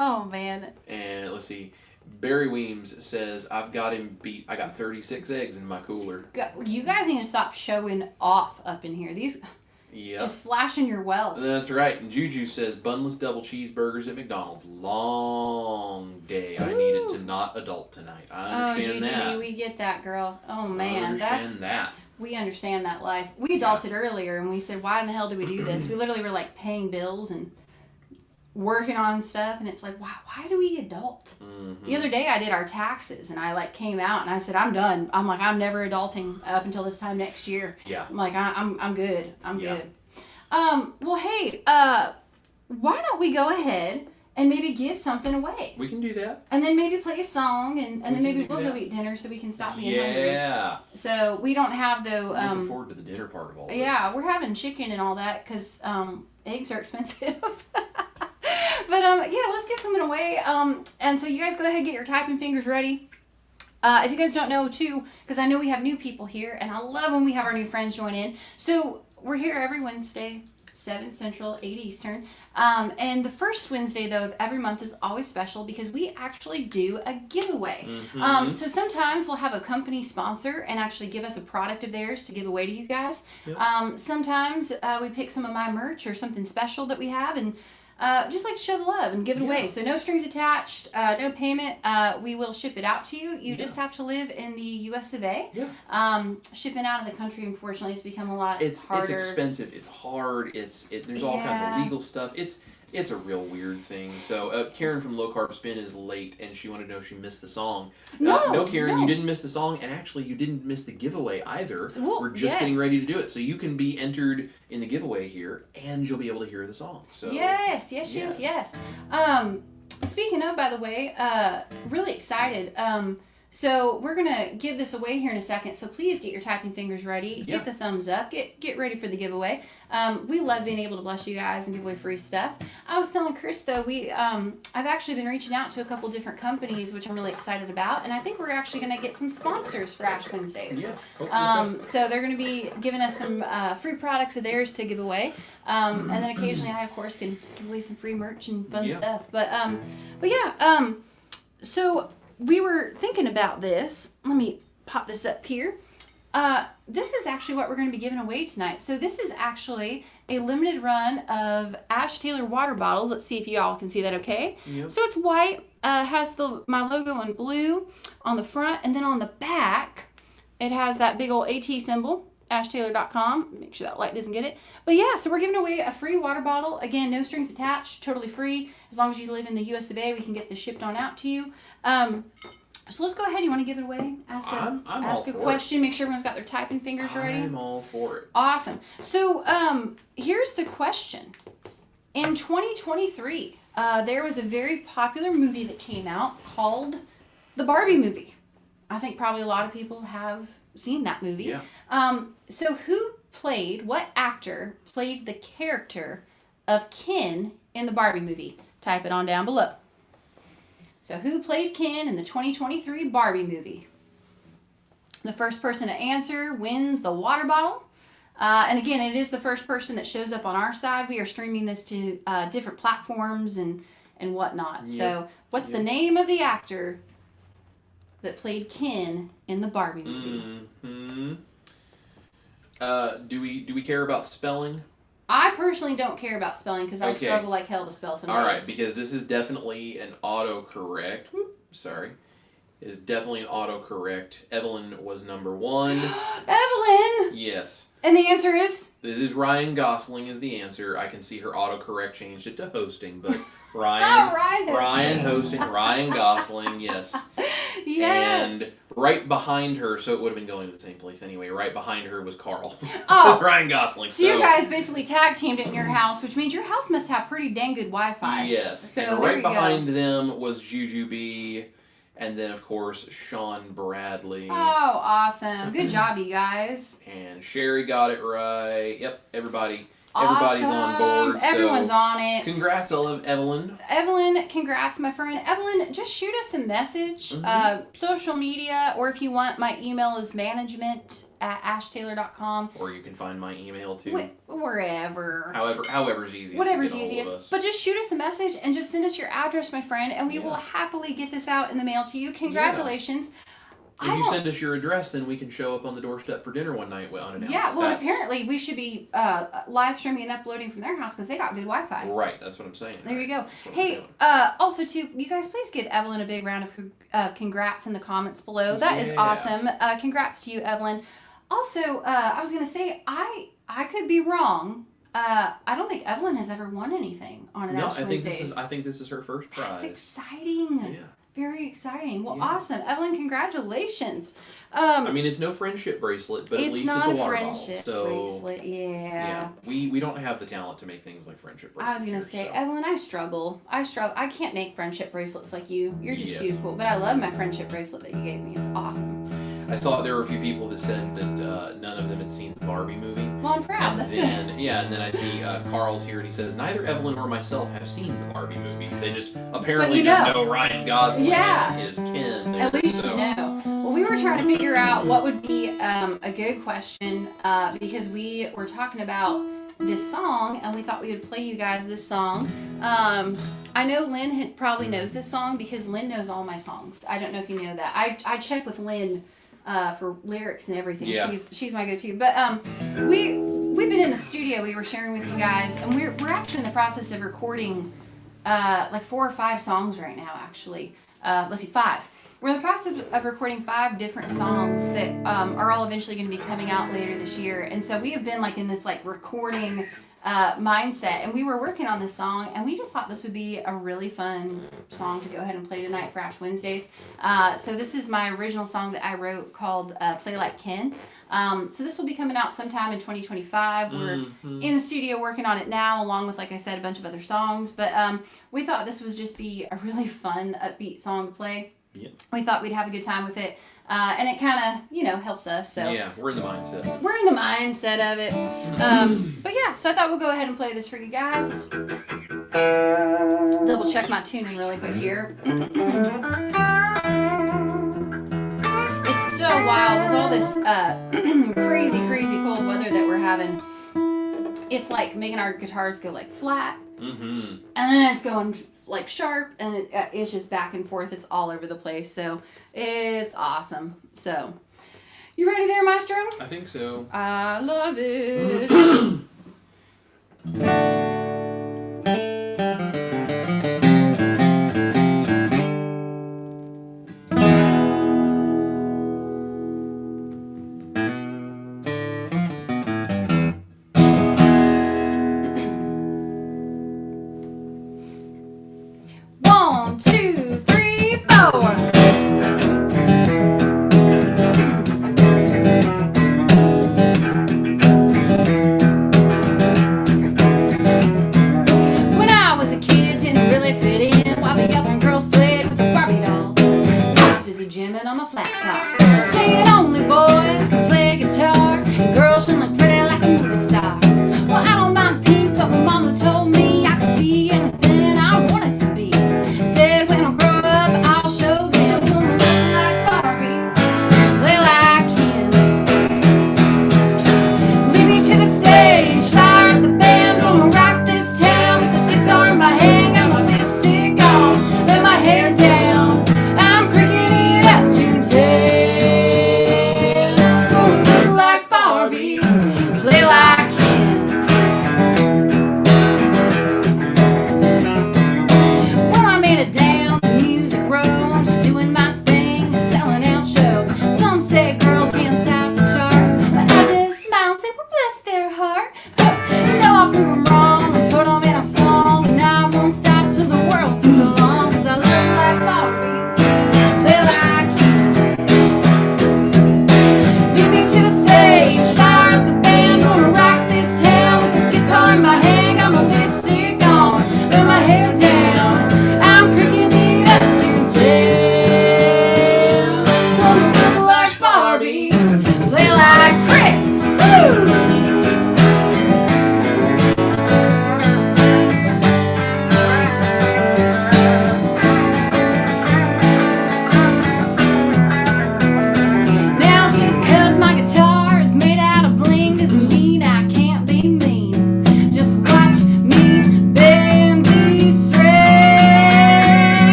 Oh man. And let's see. Barry Weems says, I've got him beat. I got 36 eggs in my cooler. You guys need to stop showing off up in here. These Yep. just flashing your wealth. That's right. And Juju says, bunless double cheeseburgers at McDonald's. Long day. I needed to not adult tonight. I understand that. We get that, girl. Oh man, I understand that. We understand that life. We adulted earlier and we said, why in the hell do we do this? We literally were like paying bills and working on stuff, and it's like, why do we adult? Mm-hmm. The other day I did our taxes, and I like came out and I said, I'm done. I'm like, I'm never adulting up until this time next year. Yeah. I'm like, I'm good. I'm Yeah. good. Well, hey, why don't we go ahead and maybe give something away? We can do that. And then maybe play a song, and then maybe can do we'll go that. eat dinner so we can stop being hungry. Yeah. So we don't have the Looking forward to the dinner part of all this. yeah, we're having chicken and all that because eggs are expensive. But yeah, let's give something away. And so you guys go ahead and get your typing fingers ready. If you guys don't know too, because I know we have new people here, and I love when we have our new friends join in. So we're here every Wednesday, 7 Central, 8 Eastern. And the first Wednesday, though, of every month is always special because we actually do a giveaway. Mm-hmm. So sometimes we'll have a company sponsor and actually give us a product of theirs to give away to you guys. Yep. Sometimes we pick some of my merch or something special that we have and just like to show the love and give it away. So no strings attached, no payment. We will ship it out to you. You just have to live in the U.S. of A. Yeah. Shipping out of the country, unfortunately, has become a lot harder. It's expensive. It's hard. There's all kinds of legal stuff. It's a real weird thing. So Karen from Low Carb Spin is late, and she wanted to know if she missed the song. No, Karen, you didn't miss the song, and actually you didn't miss the giveaway either. Well, we're just getting ready to do it, so you can be entered in the giveaway here, and you'll be able to hear the song. So Yes. Speaking of, by the way, really excited. So we're gonna give this away here in a second. So please get your typing fingers ready. Yeah. Hit the thumbs up. Get ready for the giveaway. We love being able to bless you guys and give away free stuff. I was telling Chris though, I've actually been reaching out to a couple different companies, which I'm really excited about, and I think we're actually gonna get some sponsors for Ash Wednesdays. Yeah. Hopefully So they're gonna be giving us some free products of theirs to give away, and then occasionally I of course can give away some free merch and fun stuff. But yeah. So we were thinking about this. Let me pop this up here. This is actually what we're going to be giving away tonight. So this is actually a limited run of Ash Taylor water bottles. Let's see if y'all can see that okay. Yep. So it's white, has my logo in blue on the front, and then on the back it has that big old AT symbol, ashtaylor.com. Make sure that light doesn't get it. But yeah, so we're giving away a free water bottle. Again, no strings attached, totally free. As long as you live in the US of A, we can get this shipped on out to you. So let's go ahead. You want to give it away? Ask a question. Make sure everyone's got their typing fingers ready. I'm all for it. Awesome. So here's the question. In 2023, there was a very popular movie that came out called the Barbie movie. I think probably a lot of people have seen that movie. Yeah. So who what actor played the character of Ken in the Barbie movie? Type it on down below. So who played Ken in the 2023 Barbie movie? The first person to answer wins the water bottle. And again, it is the first person that shows up on our side. We are streaming this to different platforms and whatnot. Yep. So what's the name of the actor that played Ken in the Barbie movie? Mm-hmm. Do we care about spelling? I personally don't care about spelling because I struggle like hell to spell some All right, names. because this is definitely an autocorrect. Sorry. It is definitely an autocorrect. Evelyn was number 1. Evelyn! Yes. And the answer is? This is Ryan Gosling is the answer. I can see her autocorrect changed it to hosting, but Ryan hosting, Ryan Gosling, yes. Yes. And right behind her, so it would have been going to the same place anyway, right behind her was Carl. Oh. Ryan Gosling. So you guys basically tag teamed it in your house, which means your house must have pretty dang good Wi-Fi. Yes. So and right behind them was Jujubee. And then, of course, Sean Bradley. Oh, awesome. Good job, you guys. And Sherry got it right. Yep, everybody's on board. Everyone's on it. Congrats, Evelyn. Evelyn, congrats, my friend. Evelyn, just shoot us a message, social media, or if you want, my email is management@ashtaylor.com. Or you can find my email, too. Wherever. However's easiest. Whatever's easiest. But just shoot us a message and just send us your address, my friend, and we will happily get this out in the mail to you. Congratulations. If you send us your address, then we can show up on the doorstep for dinner one night unannounced. Yeah, well, apparently we should be live streaming and uploading from their house because they got good Wi-Fi. Right, that's what I'm saying. There you go. Hey, also, too, you guys please give Evelyn a big round of congrats in the comments below. That is awesome. Congrats to you, Evelyn. Also, I was going to say, I could be wrong. I don't think Evelyn has ever won anything on an Ash Wednesdays. I think this is her first prize. That's exciting. Yeah. Very exciting. Well, awesome. Evelyn, congratulations. I mean, it's no friendship bracelet, but at least it's a water bottle. It's not a friendship bracelet, yeah. We don't have the talent to make things like friendship bracelets. I was going to say, Evelyn, I struggle. I can't make friendship bracelets like you. You're just too cool. But I love my friendship bracelet that you gave me. It's awesome. I saw there were a few people that said that none of them had seen the Barbie movie. Well, I'm proud. That's good. Yeah, and then I see Carl's here, and he says, neither Evelyn or myself have seen the Barbie movie. They just apparently just know Ryan Gosling is Ken. At least you know. Well, we were trying to figure out what would be a good question because we were talking about this song, and we thought we would play you guys this song. I know Lynn probably knows this song because Lynn knows all my songs. I don't know if you know that. I check with Lynn for lyrics and everything. Yeah. She's my go-to. But we've been in the studio. We were sharing with you guys, and we're actually in the process of recording like 4 or 5 songs right now. Actually, let's see, 5. We're in the process of recording 5 different songs that are all eventually going to be coming out later this year. And so we have been like in this like recording mindset, and we were working on this song, and we just thought this would be a really fun song to go ahead and play tonight for Ash Wednesdays. So this is my original song that I wrote called Play Like Ken. So this will be coming out sometime in 2025. We're in the studio working on it now, along with, like I said, a bunch of other songs. But we thought this would just be a really fun, upbeat song to play. Yeah. We thought we'd have a good time with it. And it kind of, helps us. So yeah, we're in the mindset. We're in the mindset of it. But yeah, so I thought we'll go ahead and play this for you guys. Let's double check my tuning really quick here. It's so wild with all this crazy cold weather that we're having. It's like making our guitars go like flat. And then it's going like sharp, and it's just back and forth. It's all over the place, so it's awesome. So you ready there, Maestro? I think so. I love it.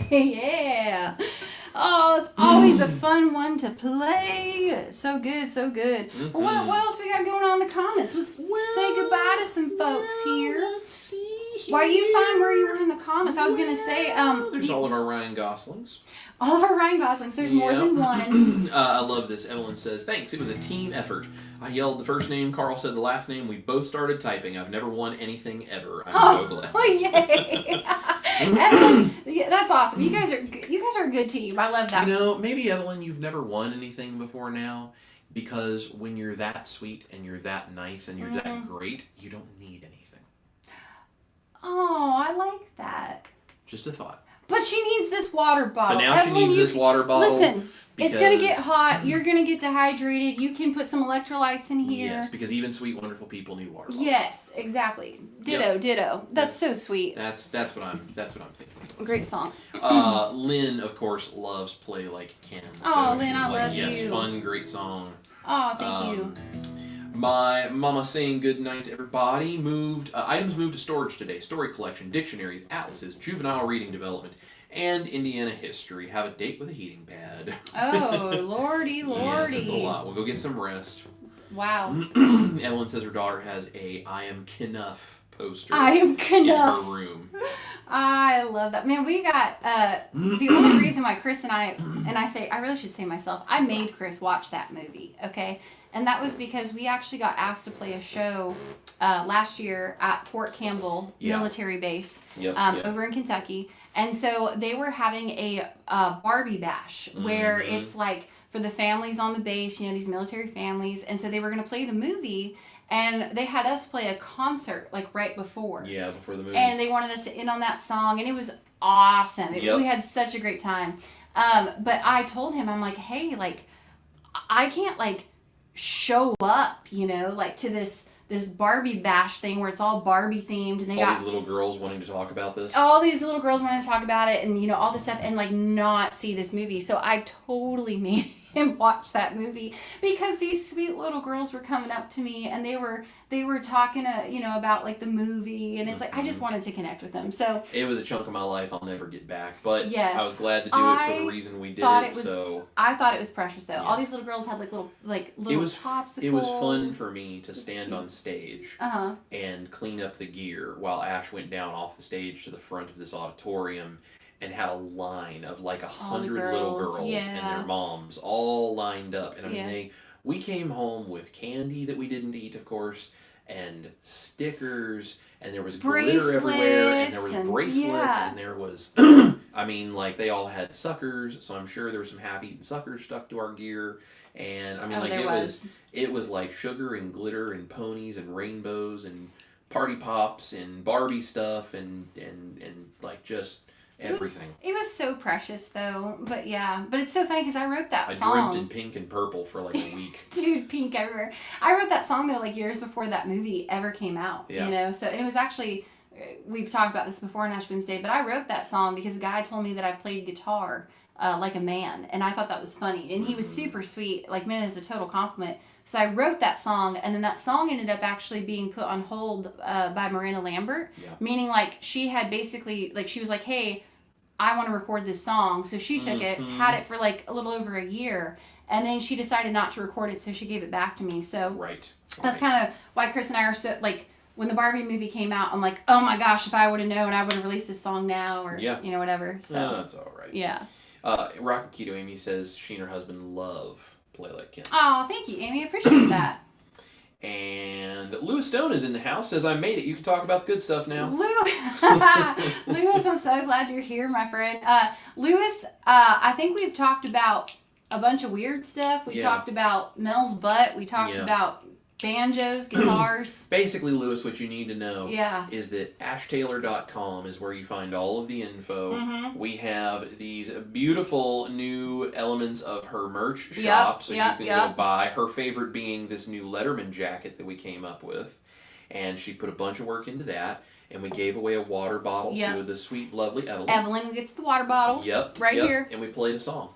Yeah. Oh, it's always a fun one to play. So good, so good. Mm-hmm. Well, what else we got going on in the comments? Let's say goodbye to some folks here. Let's see here. While you find where you were in the comments, I was going to say... there's all of our Ryan Goslings. All of our Ryan Goslings. There's more than one. I love this. Evelyn says, thanks. It was a team effort. I yelled the first name. Carl said the last name. We both started typing. I've never won anything ever. I'm so blessed. Oh, yay. Evelyn, yeah, that's awesome. You guys are a good team. I love that. You know, maybe, Evelyn, you've never won anything before now because when you're that sweet and you're that nice and you're that great, you don't need anything. Oh, I like that. Just a thought. But she needs this water bottle. But now Evelyn, she needs this water bottle. Listen, it's going to get hot. You're going to get dehydrated. You can put some electrolytes in here. Yes, because even sweet, wonderful people need water bottles. Yes, exactly. Ditto. That's so sweet. That's what I'm thinking. Great song. Lynn, of course, loves Play Like Ken. Oh, so Lynn, I love yes, you. Fun, great song. Oh, thank you. My mama saying good night to everybody. Items moved to storage today. Story collection, dictionaries, atlases, juvenile reading development, and Indiana history. Have a date with a heating pad. Oh, lordy. Yes, it's a lot. We'll go get some rest. Wow. Evelyn says her daughter has a I am Knuff poster I am in Knuff. her room. I love that. Man, we got, the only reason why Chris and I really should say myself, I made Chris watch that movie, okay? And that was because we actually got asked to play a show last year at Fort Campbell military base over in Kentucky. And so they were having a Barbie bash where it's like for the families on the base, you know, these military families. And so they were going to play the movie. And they had us play a concert like right before. Yeah, before the movie. And they wanted us to end on that song, and it was awesome. We had such a great time. But I told him, I'm like, hey, like, I can't like show up, you know, like to this Barbie bash thing where it's all Barbie themed, and they got these little girls wanting to talk about this. All these little girls wanting to talk about it, and you know all this stuff, and like not see this movie. So I totally made him watch that movie because these sweet little girls were coming up to me and they were talking you know about like the movie, and it's like I just wanted to connect with them. So it was a chunk of my life I'll never get back, but yes, I was glad to do it for the reason we did it. So I thought it was precious though. Yes. All these little girls had little popsicles. It was fun for me to stand on stage and clean up the gear while Ash went down off the stage to the front of this auditorium and had a line of like 100 little girls and their moms all lined up. And I mean, we came home with candy that we didn't eat, of course, and stickers, and there was glitter everywhere, and there was bracelets, and there was, I mean, like they all had suckers, so I'm sure there were some half-eaten suckers stuck to our gear. And I mean, it was like sugar and glitter and ponies and rainbows and party pops and Barbie stuff and like just everything. It was so precious though, but it's so funny because I wrote that song. I dreamt in pink and purple for like a week. Dude, pink everywhere. I wrote that song though like years before that movie ever came out. Yeah. You know, so and it was actually, we've talked about this before on Ash Wednesday, but I wrote that song because a guy told me that I played guitar like a man, and I thought that was funny, and he was super sweet, like meant it as a total compliment. So I wrote that song, and then that song ended up actually being put on hold by Miranda Lambert, meaning like she had basically, like she was like, hey, I want to record this song. So she took it, had it for like a little over a year, and then she decided not to record it, so she gave it back to me. So that's kind of why Chris and I are so, like, when the Barbie movie came out, I'm like, oh my gosh, if I would have known, I would have released this song now, or, you know, whatever. So that's all right. Yeah. Rocket Keto Amy says she and her husband love Play Like Ken. Oh, thank you, Amy. I appreciate that. And Lewis Stone is in the house, says I made it. You can talk about the good stuff now. Lewis, I'm so glad you're here, my friend. Lewis, I think we've talked about a bunch of weird stuff. We talked about Mel's butt. We talked about banjos, guitars. Basically, Lewis, what you need to know is that ashtaylor.com is where you find all of the info. We have these beautiful new elements of her merch shop, so you can go buy. Her favorite being this new Letterman jacket that we came up with, and she put a bunch of work into that. And we gave away a water bottle to the sweet, lovely Evelyn. Evelyn gets the water bottle. Right here. And we played a song.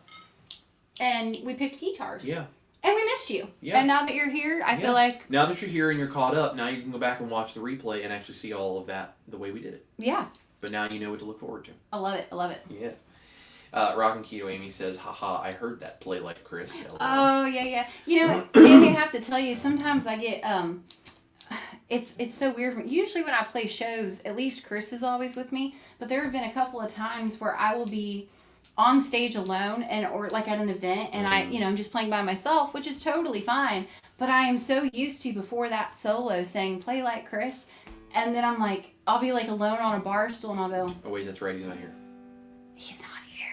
And we picked guitars. Yeah. And we missed you. Yeah. And now that you're here, I feel like... Now that you're here and you're caught up, now you can go back and watch the replay and actually see all of that the way we did it. Yeah. But now you know what to look forward to. I love it. I love it. Yes. Rockin' Keto Amy says, haha, I heard that. Play like Chris. LOL. Oh, yeah. You know, Andy, I have to tell you, sometimes I get, it's so weird. Usually when I play shows, at least Chris is always with me, but there have been a couple of times where I will be on stage alone or like at an event and I'm just playing by myself, which is totally fine. But I am so used to before that solo saying, play like Chris. And then I'm like, I'll be like alone on a bar stool and I'll go, oh, wait, that's right. He's not here. he's not here.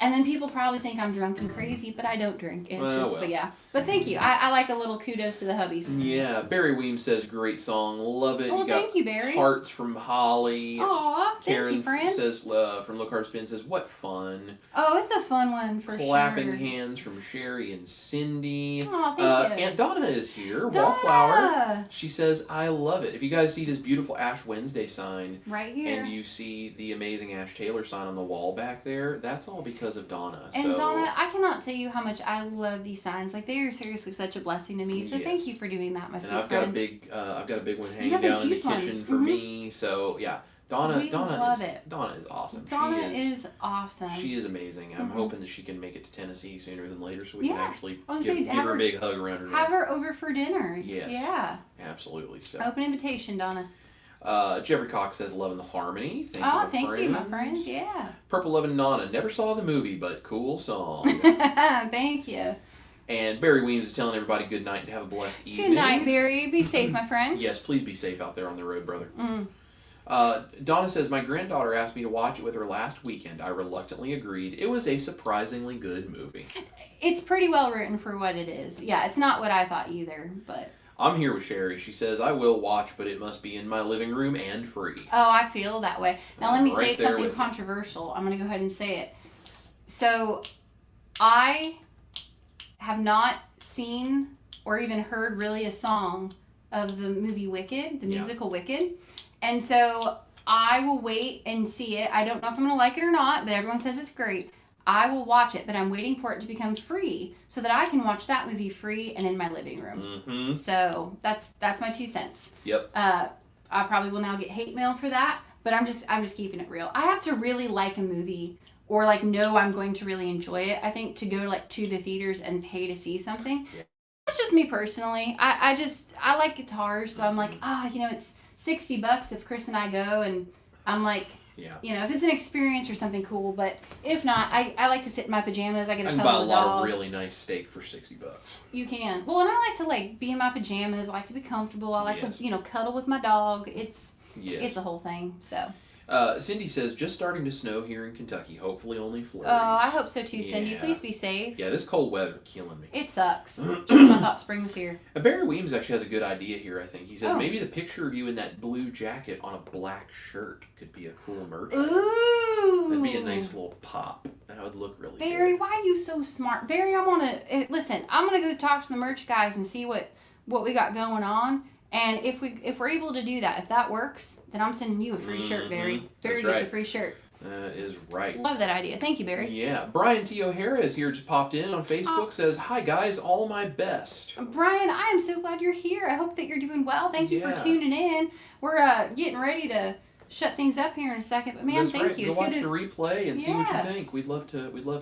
And then people probably think I'm drunk and crazy, but I don't drink. It's but yeah. But thank you. I like a little kudos to the hubbies. Yeah. Barry Weems says, great song. Love it. Well, thank you, Barry. Hearts from Holly. Aw, Karen thank you, friend. says, from Low Carb Spin says, what fun. Oh, it's a fun one for Clapping sure. hands from Sherry and Cindy. Aw, thank you. Aunt Donna is here. Donna! Wallflower. She says, I love it. If you guys see this beautiful Ash Wednesday sign. Right here. And you see the amazing Ash Taylor sign on the wall back there, that's all because of Donna. And Donna, I cannot tell you how much I love these signs. Like, they are seriously such a blessing to me. So thank you for doing that, my sweet friend. I've got a big one hanging have a down in the huge one. kitchen for me. So yeah, Donna is awesome. Donna is awesome. She is amazing. I'm hoping that she can make it to Tennessee sooner than later, so we can actually give have her a big hug around her neck. Have her over for dinner. Yes. Yeah. Absolutely. So. Open invitation, Donna. Jeffrey Cox says, loving the harmony. Thank you, my friends. Yeah. Purple Loving Nana. Never saw the movie, but cool song. Thank you. And Barry Weems is telling everybody good night and have a blessed evening. Good night, Barry. Be safe, my friend. Yes, please be safe out there on the road, brother. Donna says, my granddaughter asked me to watch it with her last weekend. I reluctantly agreed. It was a surprisingly good movie. It's pretty well written for what it is. Yeah, it's not what I thought either, but... I'm here with Sherry. She says, I will watch, but it must be in my living room and free. Oh, I feel that way. Now, let me say something with controversial. I'm going to go ahead and say it. So, I have not seen or even heard really a song of the movie Wicked, the musical Wicked. And so, I will wait and see it. I don't know if I'm going to like it or not, but everyone says it's great. I will watch it, but I'm waiting for it to become free so that I can watch that movie free and in my living room. Mm-hmm. So that's my 2 cents. Yep. I probably will now get hate mail for that, but I'm just keeping it real. I have to really like a movie or like know I'm going to really enjoy it. I think to go like to the theaters and pay to see something. Yeah. That's just me personally. I like guitars, so I'm like, it's $60 if Chris and I go, and I'm like. Yeah. If it's an experience or something cool, but if not, I like to sit in my pajamas. I get a I can cuddle buy a with lot dog. of really nice steak for $60. You can. Well, and I like to be in my pajamas. I like to be comfortable. I like to cuddle with my dog. It's a whole thing. So. Cindy says, just starting to snow here in Kentucky. Hopefully only flurries. Oh, I hope so too, Cindy. Yeah. Please be safe. Yeah, this cold weather killing me. It sucks. Just when I thought spring was here. Barry Weems actually has a good idea here, I think. He says, maybe the picture of you in that blue jacket on a black shirt could be a cool merch. Ooh. That'd be a nice little pop. That would look really good. Barry, why are you so smart? Barry, I'm going to go talk to the merch guys and see what we got going on. And if we're able to do that, if that works, then I'm sending you a free shirt, Barry. Barry gets a free shirt. That is right. Love that idea. Thank you, Barry. Yeah. Brian T. O'Hara is here, just popped in on Facebook, says, hi guys, all my best. Brian, I am so glad you're here. I hope that you're doing well. Thank you for tuning in. We're getting ready to shut things up here in a second, but man, thank you. Go it's watch good the replay and see what you think. We'd love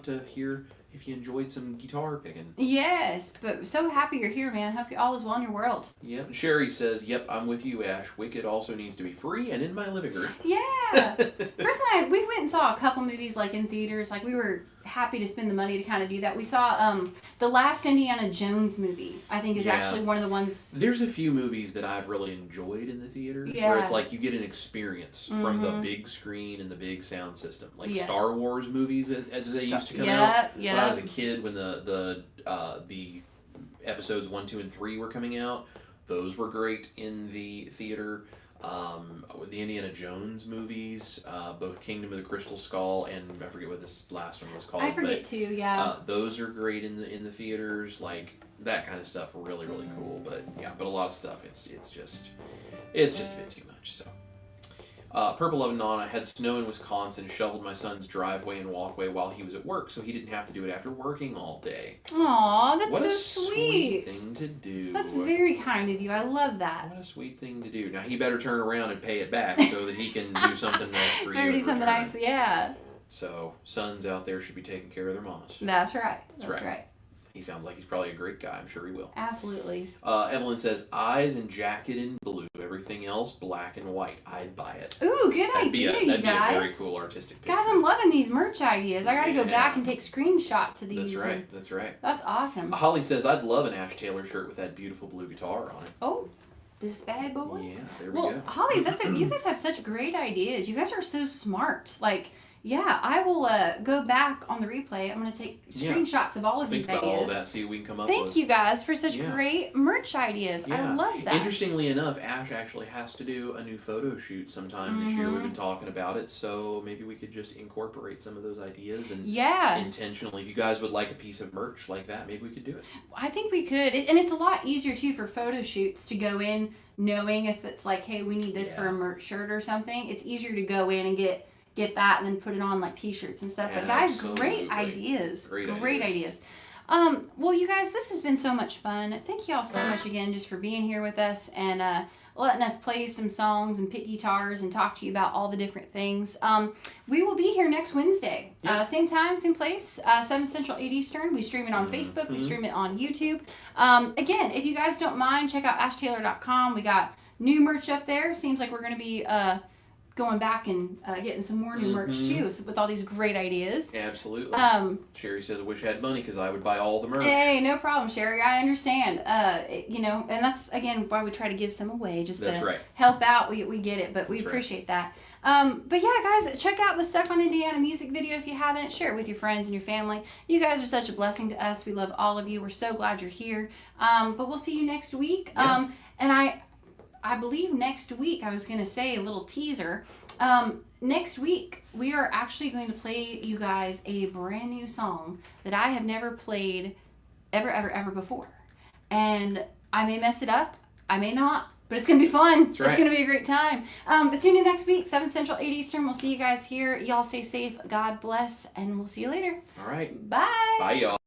to hear if you enjoyed some guitar picking. Yes, but so happy you're here, man. Hope all is well in your world. Yep. Sherry says, yep, I'm with you, Ash. Wicked also needs to be free and in my living room. Yeah. Chris and I, we went and saw a couple movies like in theaters. Like we were happy to spend the money to kind of do that. We saw the last Indiana Jones movie. I think is actually one of the ones. There's a few movies that I've really enjoyed in the theaters where it's like you get an experience from the big screen and the big sound system, like Star Wars movies as they used to come out. Yeah. When I was a kid, when the episodes 1, 2, and 3 were coming out, those were great in the theater. The Indiana Jones movies, both Kingdom of the Crystal Skull and I forget what this last one was called. I forget too. Yeah. Those are great in the theaters. Like that kind of stuff, really really cool. But a lot of stuff it's just a bit too much. So. Purple Love Nana had snow in Wisconsin, shoveled my son's driveway and walkway while he was at work, so he didn't have to do it after working all day. Aw, that's what so a sweet thing to do. That's very kind of you. I love that. What a sweet thing to do. Now he better turn around and pay it back so that he can do something nice for you. Or do something nice, yeah. So sons out there should be taking care of their mamas. That's right. That's right. He sounds like he's probably a great guy. I'm sure he will. Absolutely. Evelyn says, eyes and jacket in blue. Everything else black and white. I'd buy it. Ooh, good idea, you guys. That'd be a very cool artistic picture. Guys, I'm loving these merch ideas. I got to go back and take screenshots of these. That's right. That's right. That's awesome. Holly says, I'd love an Ash Taylor shirt with that beautiful blue guitar on it. Oh, this bad boy? Yeah, there we go. Holly, you guys have such great ideas. You guys are so smart. Like, yeah, I will go back on the replay. I'm going to take screenshots of all of these ideas. Think about all that, see what we can come up with. Thank you guys for such great merch ideas. Yeah. I love that. Interestingly enough, Ash actually has to do a new photo shoot sometime this year. We've been talking about it, so maybe we could just incorporate some of those ideas and intentionally. If you guys would like a piece of merch like that, maybe we could do it. I think we could. And it's a lot easier, too, for photo shoots to go in knowing if it's like, hey, we need this for a merch shirt or something. It's easier to go in and get that and then put it on like t-shirts and stuff. But guys, great ideas. Great ideas. Well, you guys, this has been so much fun. Thank you all so much again just for being here with us and letting us play some songs and pick guitars and talk to you about all the different things. We will be here next Wednesday. Same time, same place, 7 Central, 8 Eastern. We stream it on Facebook. We stream it on YouTube. Again, if you guys don't mind, check out ashtaylor.com. We got new merch up there. Seems like we're going to be going back and getting some more new merch too, so with all these great ideas. Absolutely. Sherry says, I wish I had money because I would buy all the merch. Hey, no problem, Sherry. I understand. And that's again why we try to give some away, just to help out. We get it, but we appreciate that. But yeah, guys, check out the Stuck on Indiana music video if you haven't. Share it with your friends and your family. You guys are such a blessing to us. We love all of you. We're so glad you're here. But we'll see you next week. And I believe next week, I was going to say a little teaser. Next week, we are actually going to play you guys a brand new song that I have never played ever before. And I may mess it up. I may not. But it's going to be fun. It's going to be a great time. But tune in next week, 7 Central, 8 Eastern. We'll see you guys here. Y'all stay safe. God bless. And we'll see you later. All right. Bye. Bye, y'all.